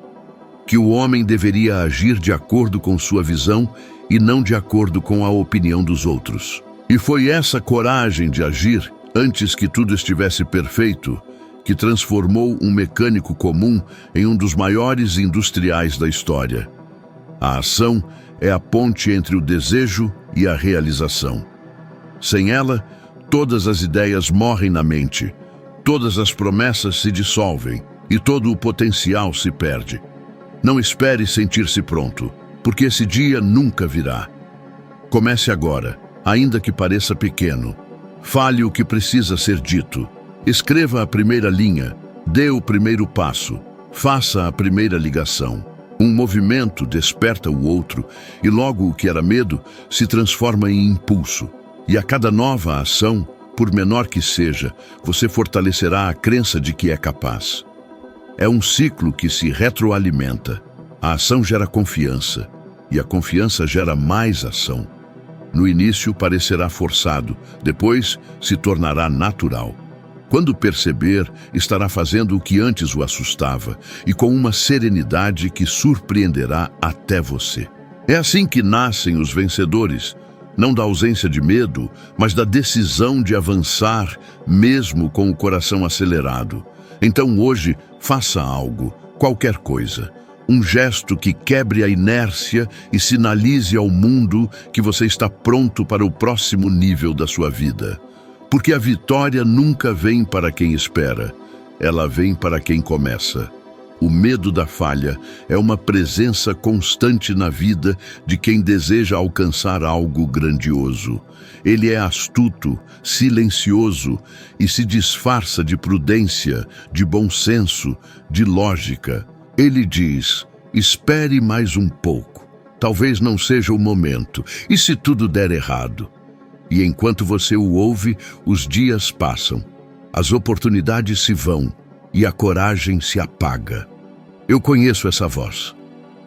que o homem deveria agir de acordo com sua visão e não de acordo com a opinião dos outros. E foi essa coragem de agir, antes que tudo estivesse perfeito, que transformou um mecânico comum em um dos maiores industriais da história. A ação é a ponte entre o desejo e a realização. Sem ela, todas as ideias morrem na mente, todas as promessas se dissolvem e todo o potencial se perde. Não espere sentir-se pronto, porque esse dia nunca virá. Comece agora, ainda que pareça pequeno. Fale o que precisa ser dito. Escreva a primeira linha, dê o primeiro passo, faça a primeira ligação. Um movimento desperta o outro e logo o que era medo se transforma em impulso. E a cada nova ação, por menor que seja, você fortalecerá a crença de que é capaz. É um ciclo que se retroalimenta. A ação gera confiança, e a confiança gera mais ação. No início parecerá forçado, depois se tornará natural. Quando perceber, estará fazendo o que antes o assustava, e com uma serenidade que surpreenderá até você. É assim que nascem os vencedores, não da ausência de medo, mas da decisão de avançar, mesmo com o coração acelerado. Então hoje, faça algo, qualquer coisa. Um gesto que quebre a inércia e sinalize ao mundo que você está pronto para o próximo nível da sua vida. Porque a vitória nunca vem para quem espera, ela vem para quem começa. O medo da falha é uma presença constante na vida de quem deseja alcançar algo grandioso. Ele é astuto, silencioso e se disfarça de prudência, de bom senso, de lógica. Ele diz: espere mais um pouco, talvez não seja o momento, e se tudo der errado? E enquanto você o ouve, os dias passam, as oportunidades se vão e a coragem se apaga. Eu conheço essa voz.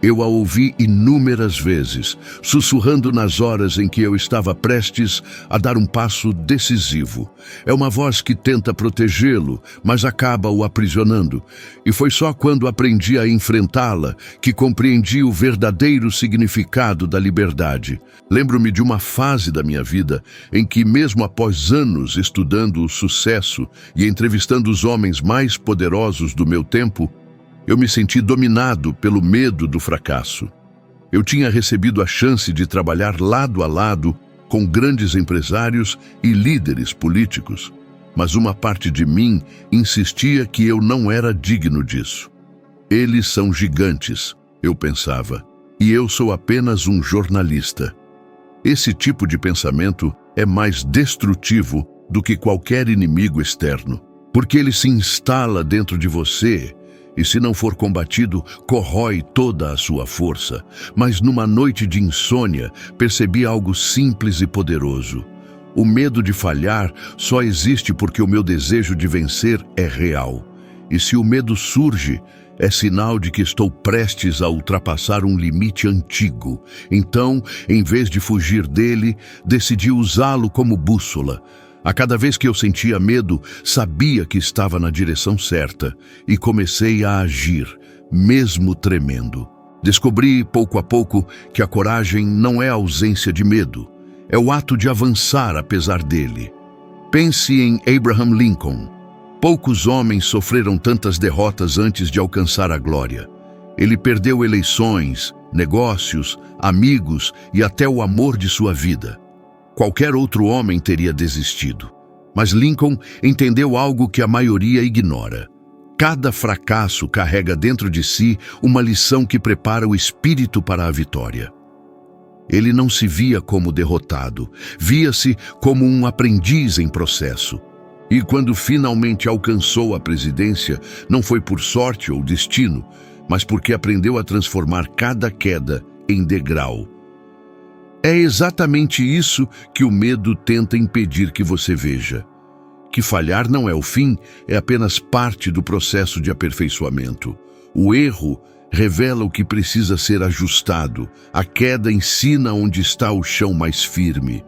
Eu a ouvi inúmeras vezes, sussurrando nas horas em que eu estava prestes a dar um passo decisivo. É uma voz que tenta protegê-lo, mas acaba o aprisionando. E foi só quando aprendi a enfrentá-la que compreendi o verdadeiro significado da liberdade. Lembro-me de uma fase da minha vida em que, mesmo após anos estudando o sucesso e entrevistando os homens mais poderosos do meu tempo, eu me senti dominado pelo medo do fracasso. Eu tinha recebido a chance de trabalhar lado a lado com grandes empresários e líderes políticos, mas uma parte de mim insistia que eu não era digno disso. Eles são gigantes, eu pensava, e eu sou apenas um jornalista. Esse tipo de pensamento é mais destrutivo do que qualquer inimigo externo, porque ele se instala dentro de você e, se não for combatido, corrói toda a sua força. Mas numa noite de insônia, percebi algo simples e poderoso. O medo de falhar só existe porque o meu desejo de vencer é real. E se o medo surge, é sinal de que estou prestes a ultrapassar um limite antigo. Então, em vez de fugir dele, decidi usá-lo como bússola. A cada vez que eu sentia medo, sabia que estava na direção certa e comecei a agir, mesmo tremendo. Descobri, pouco a pouco, que a coragem não é a ausência de medo, é o ato de avançar apesar dele. Pense em Abraham Lincoln. Poucos homens sofreram tantas derrotas antes de alcançar a glória. Ele perdeu eleições, negócios, amigos e até o amor de sua vida. Qualquer outro homem teria desistido. Mas Lincoln entendeu algo que a maioria ignora. Cada fracasso carrega dentro de si uma lição que prepara o espírito para a vitória. Ele não se via como derrotado, via-se como um aprendiz em processo. E quando finalmente alcançou a presidência, não foi por sorte ou destino, mas porque aprendeu a transformar cada queda em degrau. É exatamente isso que o medo tenta impedir que você veja. Que falhar não é o fim, é apenas parte do processo de aperfeiçoamento. O erro revela o que precisa ser ajustado. A queda ensina onde está o chão mais firme.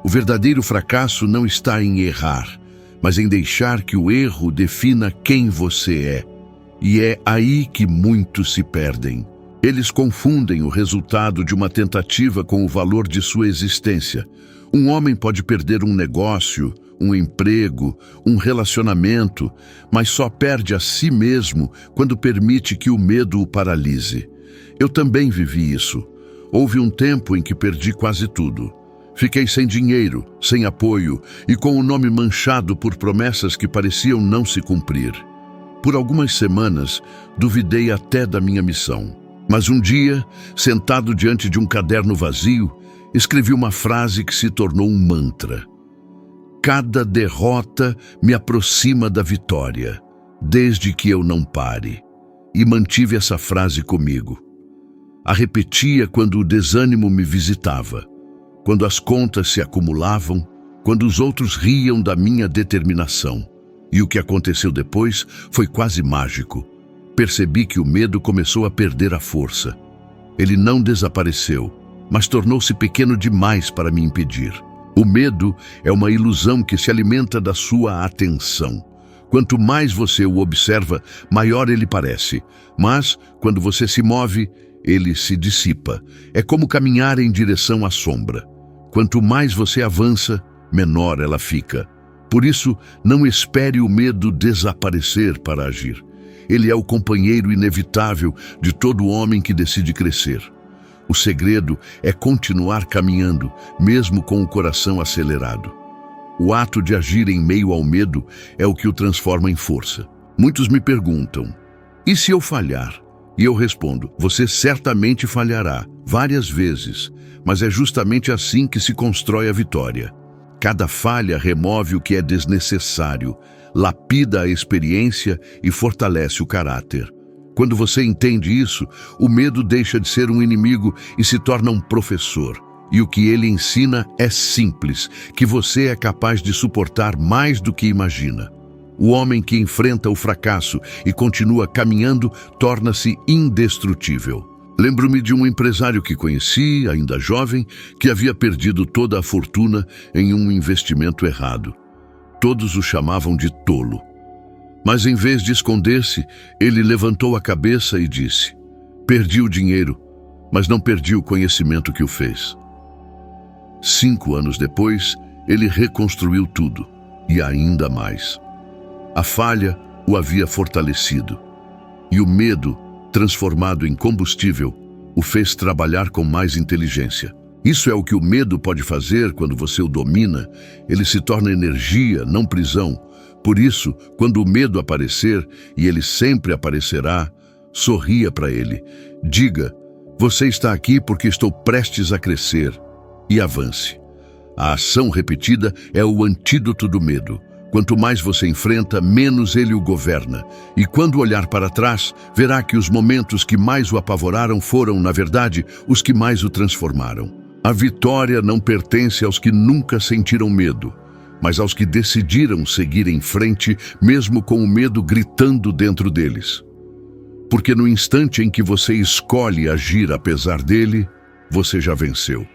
O verdadeiro fracasso não está em errar, mas em deixar que o erro defina quem você é. E é aí que muitos se perdem. Eles confundem o resultado de uma tentativa com o valor de sua existência. Um homem pode perder um negócio, um emprego, um relacionamento, mas só perde a si mesmo quando permite que o medo o paralise. Eu também vivi isso. Houve um tempo em que perdi quase tudo. Fiquei sem dinheiro, sem apoio e com o nome manchado por promessas que pareciam não se cumprir. Por algumas semanas, duvidei até da minha missão. Mas um dia, sentado diante de um caderno vazio, escrevi uma frase que se tornou um mantra. Cada derrota me aproxima da vitória, desde que eu não pare. E mantive essa frase comigo. A repetia quando o desânimo me visitava, quando as contas se acumulavam, quando os outros riam da minha determinação. E o que aconteceu depois foi quase mágico. Percebi que o medo começou a perder a força. Ele não desapareceu, mas tornou-se pequeno demais para me impedir. O medo é uma ilusão que se alimenta da sua atenção. Quanto mais você o observa, maior ele parece. Mas, quando você se move, ele se dissipa. É como caminhar em direção à sombra. Quanto mais você avança, menor ela fica. Por isso, não espere o medo desaparecer para agir. Ele é o companheiro inevitável de todo homem que decide crescer. O segredo é continuar caminhando, mesmo com o coração acelerado. O ato de agir em meio ao medo é o que o transforma em força. Muitos me perguntam, e se eu falhar? E eu respondo, você certamente falhará, várias vezes, mas é justamente assim que se constrói a vitória. Cada falha remove o que é desnecessário, lapida a experiência e fortalece o caráter. Quando você entende isso, o medo deixa de ser um inimigo e se torna um professor. E o que ele ensina é simples, que você é capaz de suportar mais do que imagina. O homem que enfrenta o fracasso e continua caminhando torna-se indestrutível. Lembro-me de um empresário que conheci, ainda jovem, que havia perdido toda a fortuna em um investimento errado. Todos o chamavam de tolo. Mas em vez de esconder-se, ele levantou a cabeça e disse, perdi o dinheiro, mas não perdi o conhecimento que o fez. 5 anos depois, ele reconstruiu tudo, e ainda mais. A falha o havia fortalecido, e o medo, transformado em combustível, o fez trabalhar com mais inteligência. Isso é o que o medo pode fazer quando você o domina. Ele se torna energia, não prisão. Por isso, quando o medo aparecer, e ele sempre aparecerá, sorria para ele. Diga, você está aqui porque estou prestes a crescer. E avance. A ação repetida é o antídoto do medo. Quanto mais você enfrenta, menos ele o governa. E quando olhar para trás, verá que os momentos que mais o apavoraram foram, na verdade, os que mais o transformaram. A vitória não pertence aos que nunca sentiram medo, mas aos que decidiram seguir em frente, mesmo com o medo gritando dentro deles. Porque no instante em que você escolhe agir apesar dele, você já venceu.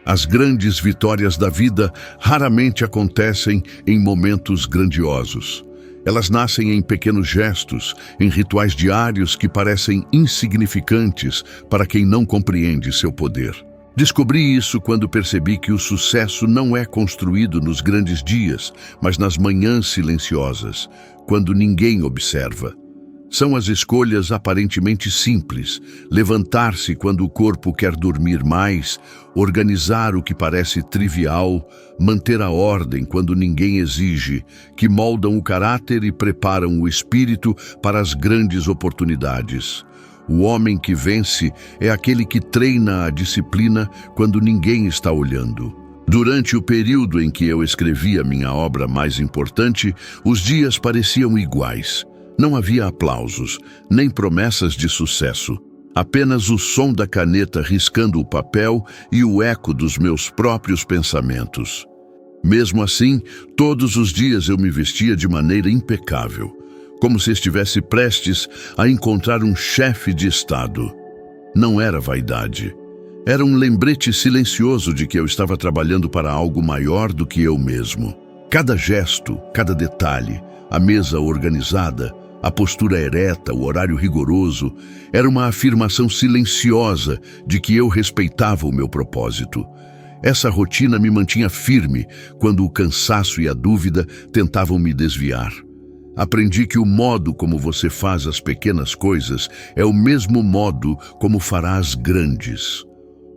As grandes vitórias da vida raramente acontecem em momentos grandiosos. Elas nascem em pequenos gestos, em rituais diários que parecem insignificantes para quem não compreende seu poder. Descobri isso quando percebi que o sucesso não é construído nos grandes dias, mas nas manhãs silenciosas, quando ninguém observa. São as escolhas aparentemente simples, levantar-se quando o corpo quer dormir mais, organizar o que parece trivial, manter a ordem quando ninguém exige, que moldam o caráter e preparam o espírito para as grandes oportunidades. O homem que vence é aquele que treina a disciplina quando ninguém está olhando. Durante o período em que eu escrevi a minha obra mais importante, os dias pareciam iguais. Não havia aplausos, nem promessas de sucesso. Apenas o som da caneta riscando o papel e o eco dos meus próprios pensamentos. Mesmo assim, todos os dias eu me vestia de maneira impecável, como se estivesse prestes a encontrar um chefe de Estado. Não era vaidade. Era um lembrete silencioso de que eu estava trabalhando para algo maior do que eu mesmo. Cada gesto, cada detalhe, a mesa organizada, a postura ereta, o horário rigoroso, era uma afirmação silenciosa de que eu respeitava o meu propósito. Essa rotina me mantinha firme quando o cansaço e a dúvida tentavam me desviar. Aprendi que o modo como você faz as pequenas coisas é o mesmo modo como fará as grandes.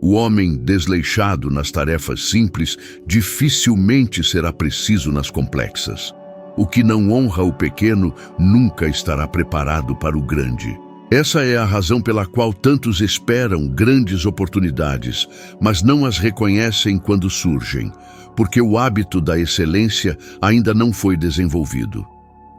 O homem desleixado nas tarefas simples dificilmente será preciso nas complexas. O que não honra o pequeno nunca estará preparado para o grande. Essa é a razão pela qual tantos esperam grandes oportunidades, mas não as reconhecem quando surgem, porque o hábito da excelência ainda não foi desenvolvido.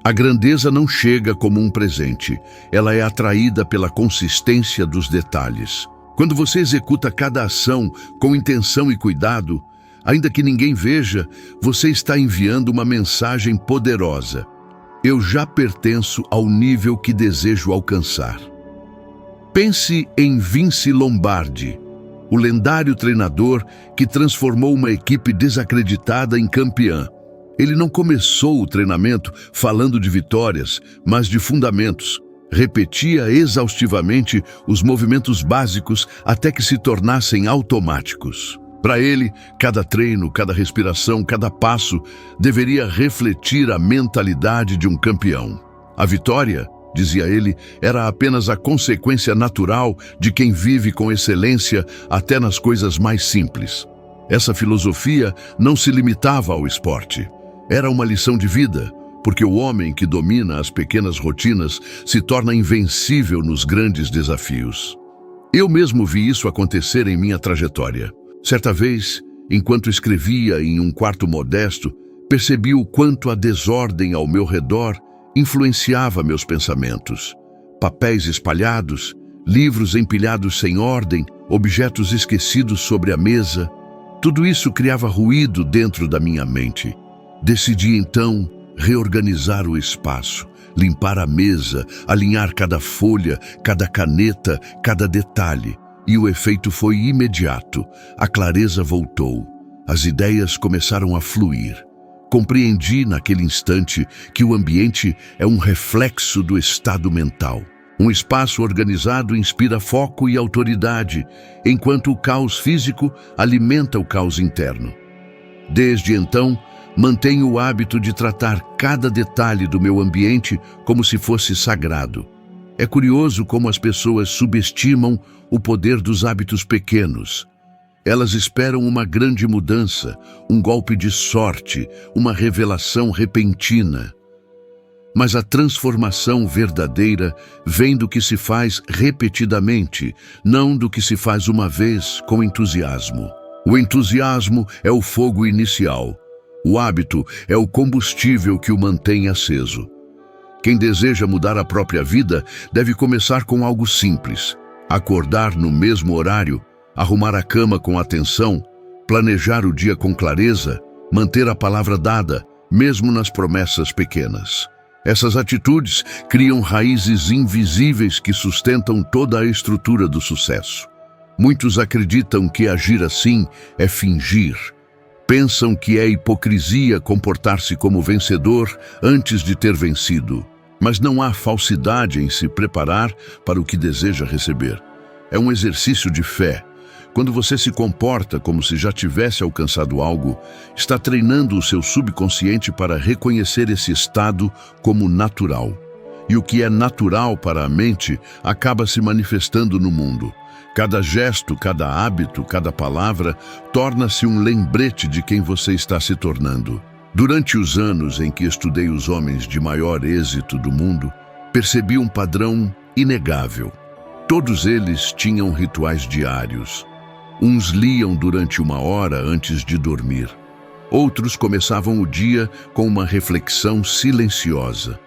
A grandeza não chega como um presente, ela é atraída pela consistência dos detalhes. Quando você executa cada ação com intenção e cuidado, Ainda que ninguém veja, você está enviando uma mensagem poderosa. Eu já pertenço ao nível que desejo alcançar. Pense em Vince Lombardi, o lendário treinador que transformou uma equipe desacreditada em campeã. Ele não começou o treinamento falando de vitórias, mas de fundamentos. Repetia exaustivamente os movimentos básicos até que se tornassem automáticos. Para ele, cada treino, cada respiração, cada passo deveria refletir a mentalidade de um campeão. A vitória, dizia ele, era apenas a consequência natural de quem vive com excelência até nas coisas mais simples. Essa filosofia não se limitava ao esporte. Era uma lição de vida, porque o homem que domina as pequenas rotinas se torna invencível nos grandes desafios. Eu mesmo vi isso acontecer em minha trajetória. Certa vez, enquanto escrevia em um quarto modesto, percebi o quanto a desordem ao meu redor influenciava meus pensamentos. Papéis espalhados, livros empilhados sem ordem, objetos esquecidos sobre a mesa, tudo isso criava ruído dentro da minha mente. Decidi então reorganizar o espaço, limpar a mesa, alinhar cada folha, cada caneta, cada detalhe. E o efeito foi imediato. A clareza voltou. As ideias começaram a fluir. Compreendi naquele instante que o ambiente é um reflexo do estado mental. Um espaço organizado inspira foco e autoridade, enquanto o caos físico alimenta o caos interno. Desde então, mantenho o hábito de tratar cada detalhe do meu ambiente como se fosse sagrado. É curioso como as pessoas subestimam o poder dos hábitos pequenos. Elas esperam uma grande mudança, um golpe de sorte, uma revelação repentina. Mas a transformação verdadeira vem do que se faz repetidamente, não do que se faz uma vez com entusiasmo. O entusiasmo é o fogo inicial. O hábito é o combustível que o mantém aceso. Quem deseja mudar a própria vida deve começar com algo simples. Acordar no mesmo horário, arrumar a cama com atenção, planejar o dia com clareza, manter a palavra dada, mesmo nas promessas pequenas. Essas atitudes criam raízes invisíveis que sustentam toda a estrutura do sucesso. Muitos acreditam que agir assim é fingir. Pensam que é hipocrisia comportar-se como vencedor antes de ter vencido. Mas não há falsidade em se preparar para o que deseja receber. É um exercício de fé. Quando você se comporta como se já tivesse alcançado algo, está treinando o seu subconsciente para reconhecer esse estado como natural. E o que é natural para a mente acaba se manifestando no mundo. Cada gesto, cada hábito, cada palavra torna-se um lembrete de quem você está se tornando. Durante os anos em que estudei os homens de maior êxito do mundo, percebi um padrão inegável. Todos eles tinham rituais diários. Uns liam durante 1 hora antes de dormir. Outros começavam o dia com uma reflexão silenciosa.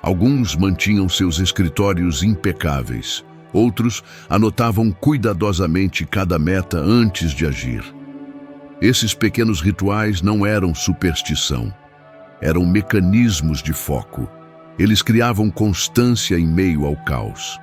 Alguns mantinham seus escritórios impecáveis. Outros anotavam cuidadosamente cada meta antes de agir. Esses pequenos rituais não eram superstição. Eram mecanismos de foco. Eles criavam constância em meio ao caos.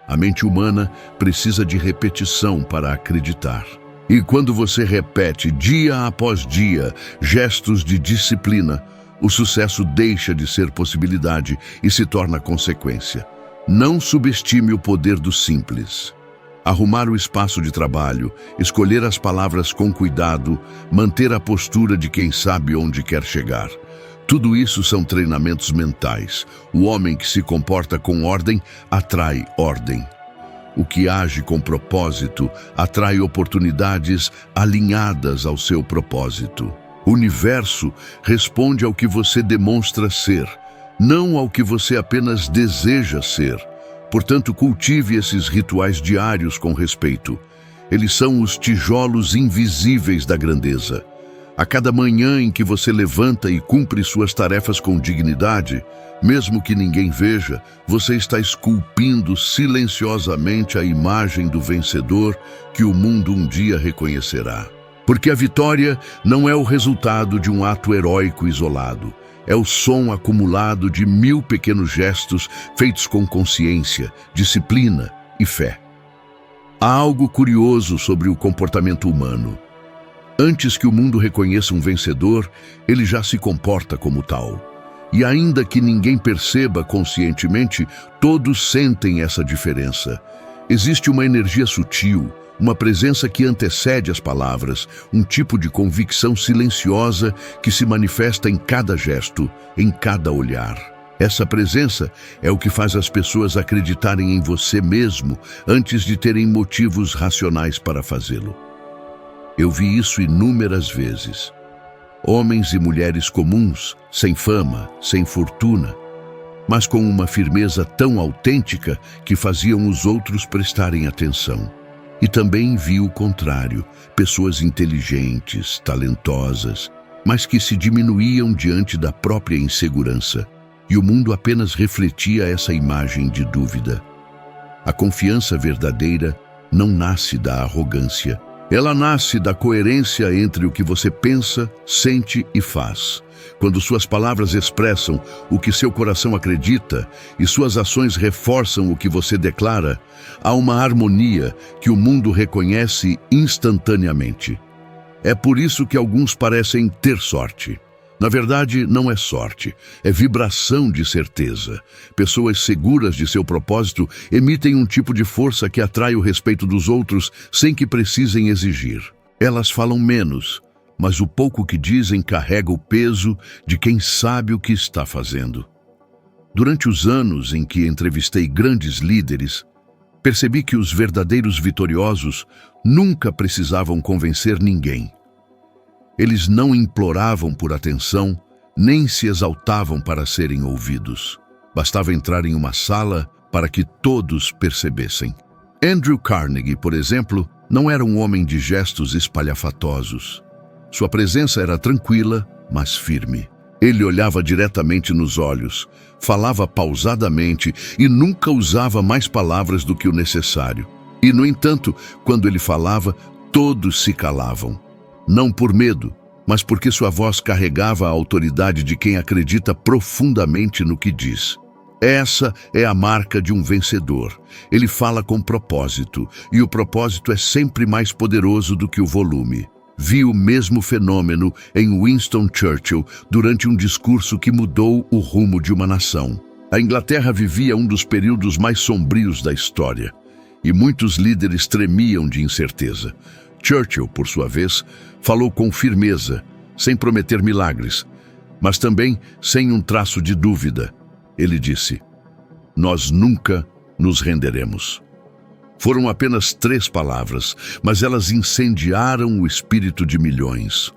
A mente humana precisa de repetição para acreditar. E quando você repete dia após dia gestos de disciplina, o sucesso deixa de ser possibilidade e se torna consequência. Não subestime o poder do simples. Arrumar o espaço de trabalho, escolher as palavras com cuidado, manter a postura de quem sabe onde quer chegar. Tudo isso são treinamentos mentais. O homem que se comporta com ordem atrai ordem. O que age com propósito atrai oportunidades alinhadas ao seu propósito. O universo responde ao que você demonstra ser, não ao que você apenas deseja ser. Portanto, cultive esses rituais diários com respeito. Eles são os tijolos invisíveis da grandeza. A cada manhã em que você levanta e cumpre suas tarefas com dignidade, mesmo que ninguém veja, você está esculpindo silenciosamente a imagem do vencedor que o mundo um dia reconhecerá. Porque a vitória não é o resultado de um ato heróico isolado. É o som acumulado de 1000 pequenos gestos feitos com consciência, disciplina e fé. Há algo curioso sobre o comportamento humano. Antes que o mundo reconheça um vencedor, ele já se comporta como tal. E ainda que ninguém perceba conscientemente, todos sentem essa diferença. Existe uma energia sutil, uma presença que antecede as palavras, um tipo de convicção silenciosa que se manifesta em cada gesto, em cada olhar. Essa presença é o que faz as pessoas acreditarem em você mesmo antes de terem motivos racionais para fazê-lo. Eu vi isso inúmeras vezes. Homens e mulheres comuns, sem fama, sem fortuna, mas com uma firmeza tão autêntica que faziam os outros prestarem atenção. E também vi o contrário, pessoas inteligentes, talentosas, mas que se diminuíam diante da própria insegurança, e o mundo apenas refletia essa imagem de dúvida. A confiança verdadeira não nasce da arrogância. Ela nasce da coerência entre o que você pensa, sente e faz. Quando suas palavras expressam o que seu coração acredita e suas ações reforçam o que você declara, há uma harmonia que o mundo reconhece instantaneamente. É por isso que alguns parecem ter sorte. Na verdade, não é sorte, é vibração de certeza. Pessoas seguras de seu propósito emitem um tipo de força que atrai o respeito dos outros sem que precisem exigir. Elas falam menos, mas o pouco que dizem carrega o peso de quem sabe o que está fazendo. Durante os anos em que entrevistei grandes líderes, percebi que os verdadeiros vitoriosos nunca precisavam convencer ninguém. Eles não imploravam por atenção, nem se exaltavam para serem ouvidos. Bastava entrar em uma sala para que todos percebessem. Andrew Carnegie, por exemplo, não era um homem de gestos espalhafatosos. Sua presença era tranquila, mas firme. Ele olhava diretamente nos olhos, falava pausadamente e nunca usava mais palavras do que o necessário. E, no entanto, quando ele falava, todos se calavam. Não por medo, mas porque sua voz carregava a autoridade de quem acredita profundamente no que diz. Essa é a marca de um vencedor. Ele fala com propósito, e o propósito é sempre mais poderoso do que o volume. Vi o mesmo fenômeno em Winston Churchill durante um discurso que mudou o rumo de uma nação. A Inglaterra vivia um dos períodos mais sombrios da história, e muitos líderes tremiam de incerteza. Churchill, por sua vez, falou com firmeza, sem prometer milagres, mas também sem um traço de dúvida. Ele disse: "Nós nunca nos renderemos." Foram apenas 3 palavras, mas elas incendiaram o espírito de milhões.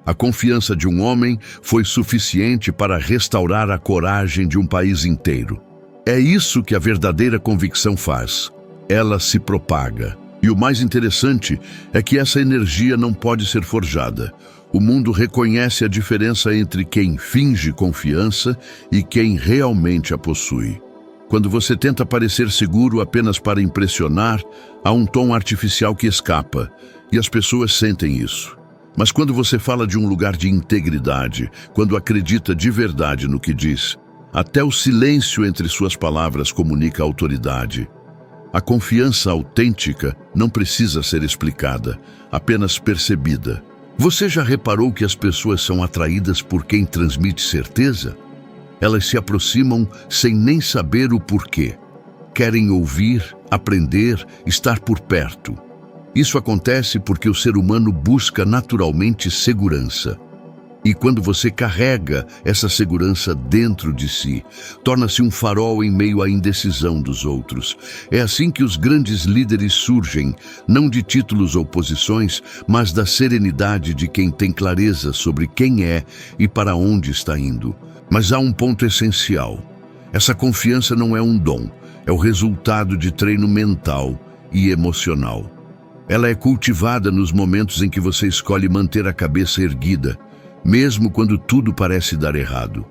A confiança de um homem foi suficiente para restaurar a coragem de um país inteiro. É isso que a verdadeira convicção faz. Ela se propaga. E o mais interessante é que essa energia não pode ser forjada. O mundo reconhece a diferença entre quem finge confiança e quem realmente a possui. Quando você tenta parecer seguro apenas para impressionar, há um tom artificial que escapa, e as pessoas sentem isso. Mas quando você fala de um lugar de integridade, quando acredita de verdade no que diz, até o silêncio entre suas palavras comunica autoridade. A confiança autêntica não precisa ser explicada, apenas percebida. Você já reparou que as pessoas são atraídas por quem transmite certeza? Elas se aproximam sem nem saber o porquê. Querem ouvir, aprender, estar por perto. Isso acontece porque o ser humano busca naturalmente segurança. E quando você carrega essa segurança dentro de si, torna-se um farol em meio à indecisão dos outros. É assim que os grandes líderes surgem, não de títulos ou posições, mas da serenidade de quem tem clareza sobre quem é e para onde está indo. Mas há um ponto essencial. Essa confiança não é um dom, é o resultado de treino mental e emocional. Ela é cultivada nos momentos em que você escolhe manter a cabeça erguida, mesmo quando tudo parece dar errado.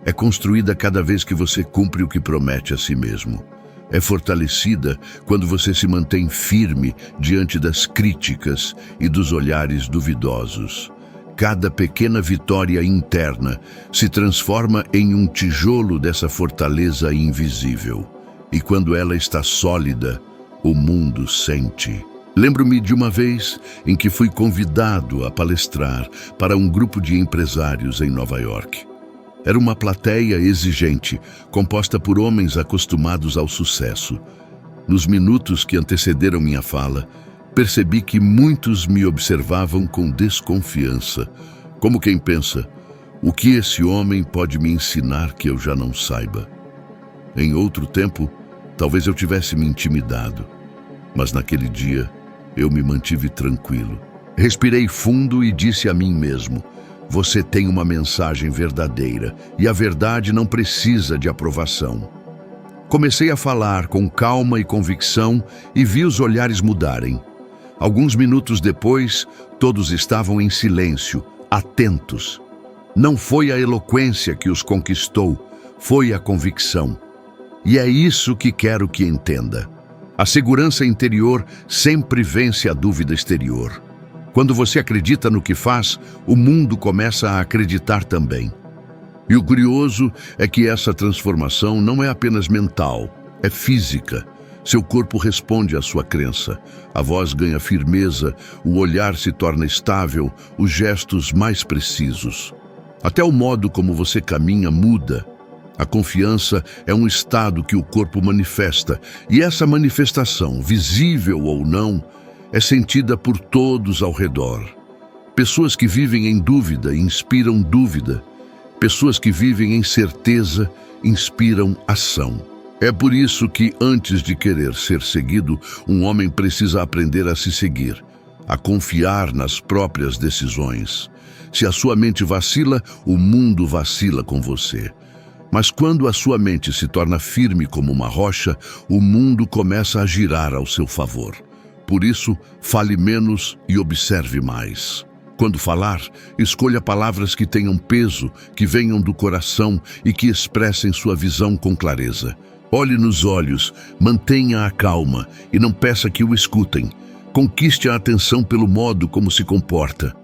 É construída cada vez que você cumpre o que promete a si mesmo. é fortalecida quando você se mantém firme diante das críticas e dos olhares duvidosos. Cada pequena vitória interna se transforma em um tijolo dessa fortaleza invisível. E quando ela está sólida, o mundo sente. Lembro-me de uma vez em que fui convidado a palestrar para um grupo de empresários em Nova York. Era uma plateia exigente, composta por homens acostumados ao sucesso. Nos minutos que antecederam minha fala, percebi que muitos me observavam com desconfiança, como quem pensa, o que esse homem pode me ensinar que eu já não saiba? Em outro tempo, talvez eu tivesse me intimidado, mas naquele dia eu me mantive tranquilo. Respirei fundo e disse a mim mesmo, você tem uma mensagem verdadeira e a verdade não precisa de aprovação. Comecei a falar com calma e convicção e vi os olhares mudarem. Alguns minutos depois, todos estavam em silêncio, atentos. Não foi a eloquência que os conquistou, foi a convicção. E é isso que quero que entenda. A segurança interior sempre vence a dúvida exterior. Quando você acredita no que faz, o mundo começa a acreditar também. E o curioso é que essa transformação não é apenas mental, é física. Seu corpo responde à sua crença, a voz ganha firmeza, o olhar se torna estável, os gestos mais precisos. Até o modo como você caminha muda. A confiança é um estado que o corpo manifesta, e essa manifestação, visível ou não, é sentida por todos ao redor. Pessoas que vivem em dúvida inspiram dúvida. Pessoas que vivem em certeza inspiram ação. É por isso que, antes de querer ser seguido, um homem precisa aprender a se seguir, a confiar nas próprias decisões. Se a sua mente vacila, o mundo vacila com você. Mas quando a sua mente se torna firme como uma rocha, o mundo começa a girar ao seu favor. Por isso, fale menos e observe mais. Quando falar, escolha palavras que tenham peso, que venham do coração e que expressem sua visão com clareza. Olhe nos olhos, mantenha a calma e não peça que o escutem. Conquiste a atenção pelo modo como se comporta.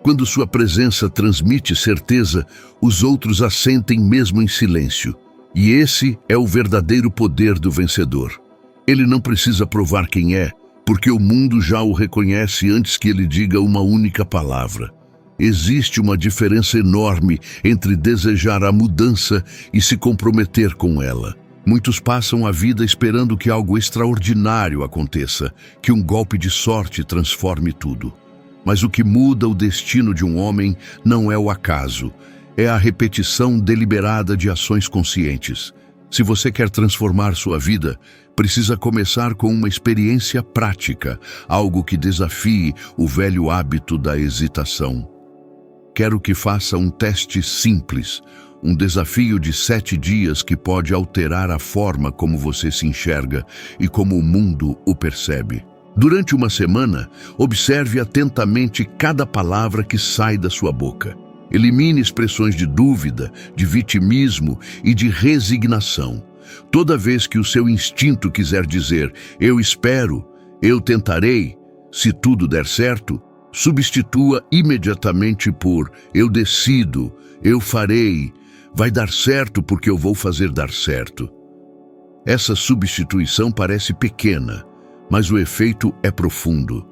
Quando sua presença transmite certeza, os outros a sentem mesmo em silêncio. E esse é o verdadeiro poder do vencedor. Ele não precisa provar quem é, porque o mundo já o reconhece antes que ele diga uma única palavra. Existe uma diferença enorme entre desejar a mudança e se comprometer com ela. Muitos passam a vida esperando que algo extraordinário aconteça, que um golpe de sorte transforme tudo. Mas o que muda o destino de um homem não é o acaso, é a repetição deliberada de ações conscientes. Se você quer transformar sua vida, precisa começar com uma experiência prática, algo que desafie o velho hábito da hesitação. Quero que faça um teste simples, um desafio de 7 dias que pode alterar a forma como você se enxerga e como o mundo o percebe. Durante uma semana, observe atentamente cada palavra que sai da sua boca. Elimine expressões de dúvida, de vitimismo e de resignação. Toda vez que o seu instinto quiser dizer "eu espero", "eu tentarei", "se tudo der certo", substitua imediatamente por "eu decido", "eu farei", "vai dar certo porque eu vou fazer dar certo". Essa substituição parece pequena, mas o efeito é profundo.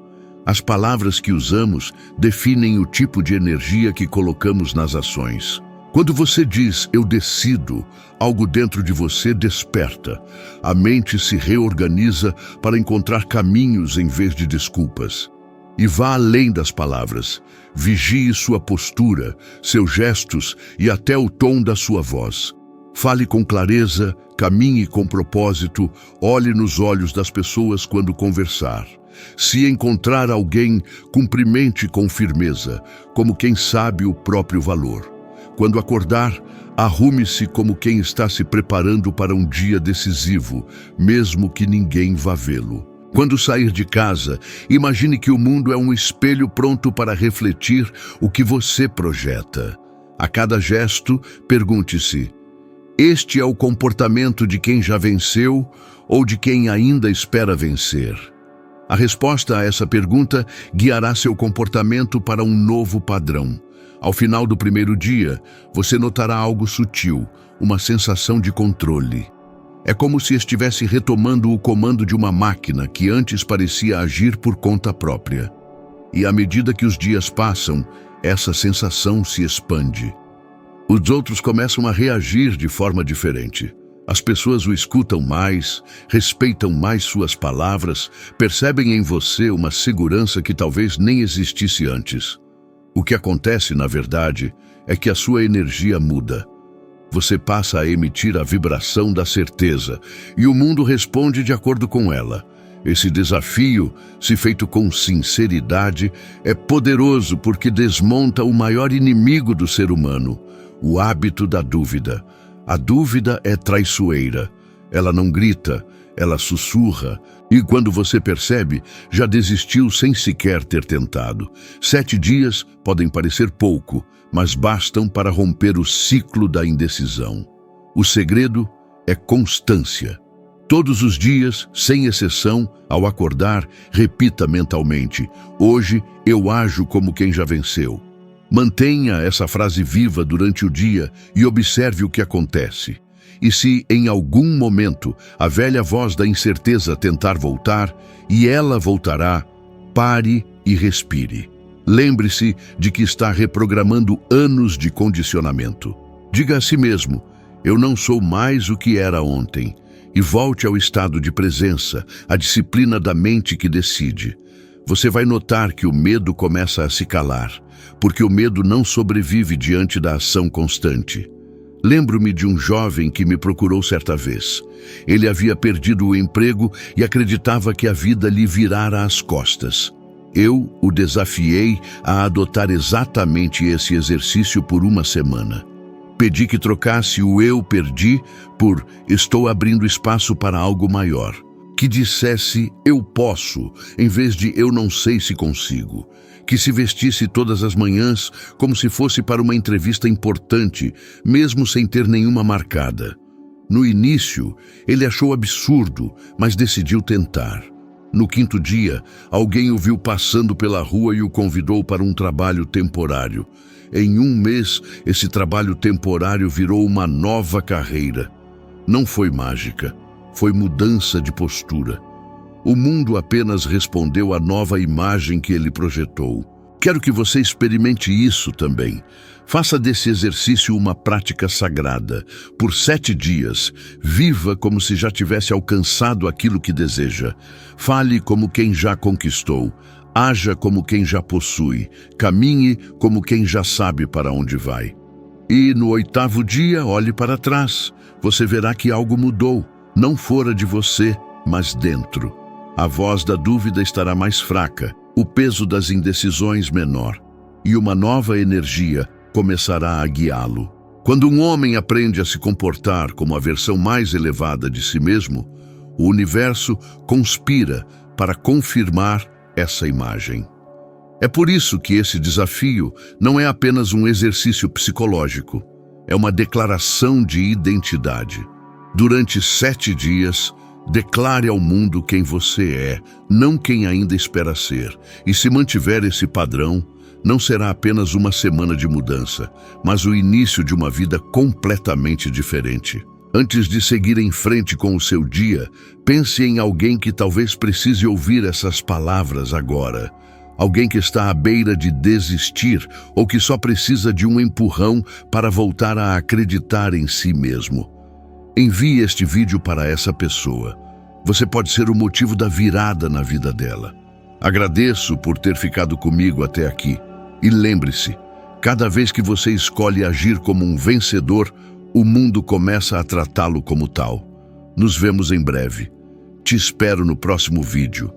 As palavras que usamos definem o tipo de energia que colocamos nas ações. Quando você diz "eu decido", algo dentro de você desperta. A mente se reorganiza para encontrar caminhos em vez de desculpas. E vá além das palavras. Vigie sua postura, seus gestos e até o tom da sua voz. Fale com clareza, caminhe com propósito, olhe nos olhos das pessoas quando conversar. Se encontrar alguém, cumprimente com firmeza, como quem sabe o próprio valor. Quando acordar, arrume-se como quem está se preparando para um dia decisivo, mesmo que ninguém vá vê-lo. Quando sair de casa, imagine que o mundo é um espelho pronto para refletir o que você projeta. A cada gesto, pergunte-se: este é o comportamento de quem já venceu ou de quem ainda espera vencer? A resposta a essa pergunta guiará seu comportamento para um novo padrão. Ao final do primeiro dia, você notará algo sutil, uma sensação de controle. É como se estivesse retomando o comando de uma máquina que antes parecia agir por conta própria. E à medida que os dias passam, essa sensação se expande. Os outros começam a reagir de forma diferente. As pessoas o escutam mais, respeitam mais suas palavras, percebem em você uma segurança que talvez nem existisse antes. O que acontece, na verdade, é que a sua energia muda. Você passa a emitir a vibração da certeza e o mundo responde de acordo com ela. Esse desafio, se feito com sinceridade, é poderoso porque desmonta o maior inimigo do ser humano, o hábito da dúvida. A dúvida é traiçoeira. Ela não grita, ela sussurra. E quando você percebe, já desistiu sem sequer ter tentado. 7 dias podem parecer pouco, mas bastam para romper o ciclo da indecisão. O segredo é constância. Todos os dias, sem exceção, ao acordar, repita mentalmente: hoje eu ajo como quem já venceu. Mantenha essa frase viva durante o dia e observe o que acontece. E se, em algum momento, a velha voz da incerteza tentar voltar, e ela voltará, pare e respire. Lembre-se de que está reprogramando anos de condicionamento. Diga a si mesmo: eu não sou mais o que era ontem. E volte ao estado de presença, a disciplina da mente que decide. Você vai notar que o medo começa a se calar, porque o medo não sobrevive diante da ação constante. Lembro-me de um jovem que me procurou certa vez. Ele havia perdido o emprego e acreditava que a vida lhe virara as costas. Eu o desafiei a adotar exatamente esse exercício por uma semana. Pedi que trocasse o "eu perdi" por "estou abrindo espaço para algo maior". Que dissesse "eu posso", em vez de "eu não sei se consigo". Que se vestisse todas as manhãs como se fosse para uma entrevista importante, mesmo sem ter nenhuma marcada. No início, ele achou absurdo, mas decidiu tentar. No 5º dia, alguém o viu passando pela rua e o convidou para um trabalho temporário. Em 1 mês, esse trabalho temporário virou uma nova carreira. Não foi mágica, foi mudança de postura. O mundo apenas respondeu à nova imagem que ele projetou. Quero que você experimente isso também. Faça desse exercício uma prática sagrada. Por 7 dias, viva como se já tivesse alcançado aquilo que deseja. Fale como quem já conquistou. Haja como quem já possui. Caminhe como quem já sabe para onde vai. E no 8º dia, olhe para trás. Você verá que algo mudou. Não fora de você, mas dentro. A voz da dúvida estará mais fraca, o peso das indecisões menor, e uma nova energia começará a guiá-lo. Quando um homem aprende a se comportar como a versão mais elevada de si mesmo, o universo conspira para confirmar essa imagem. É por isso que esse desafio não é apenas um exercício psicológico, é uma declaração de identidade. Durante 7 dias, declare ao mundo quem você é, não quem ainda espera ser. E se mantiver esse padrão, não será apenas uma semana de mudança, mas o início de uma vida completamente diferente. Antes de seguir em frente com o seu dia, pense em alguém que talvez precise ouvir essas palavras agora. Alguém que está à beira de desistir ou que só precisa de um empurrão para voltar a acreditar em si mesmo. Envie este vídeo para essa pessoa. Você pode ser o motivo da virada na vida dela. Agradeço por ter ficado comigo até aqui. E lembre-se, cada vez que você escolhe agir como um vencedor, o mundo começa a tratá-lo como tal. Nos vemos em breve. Te espero no próximo vídeo.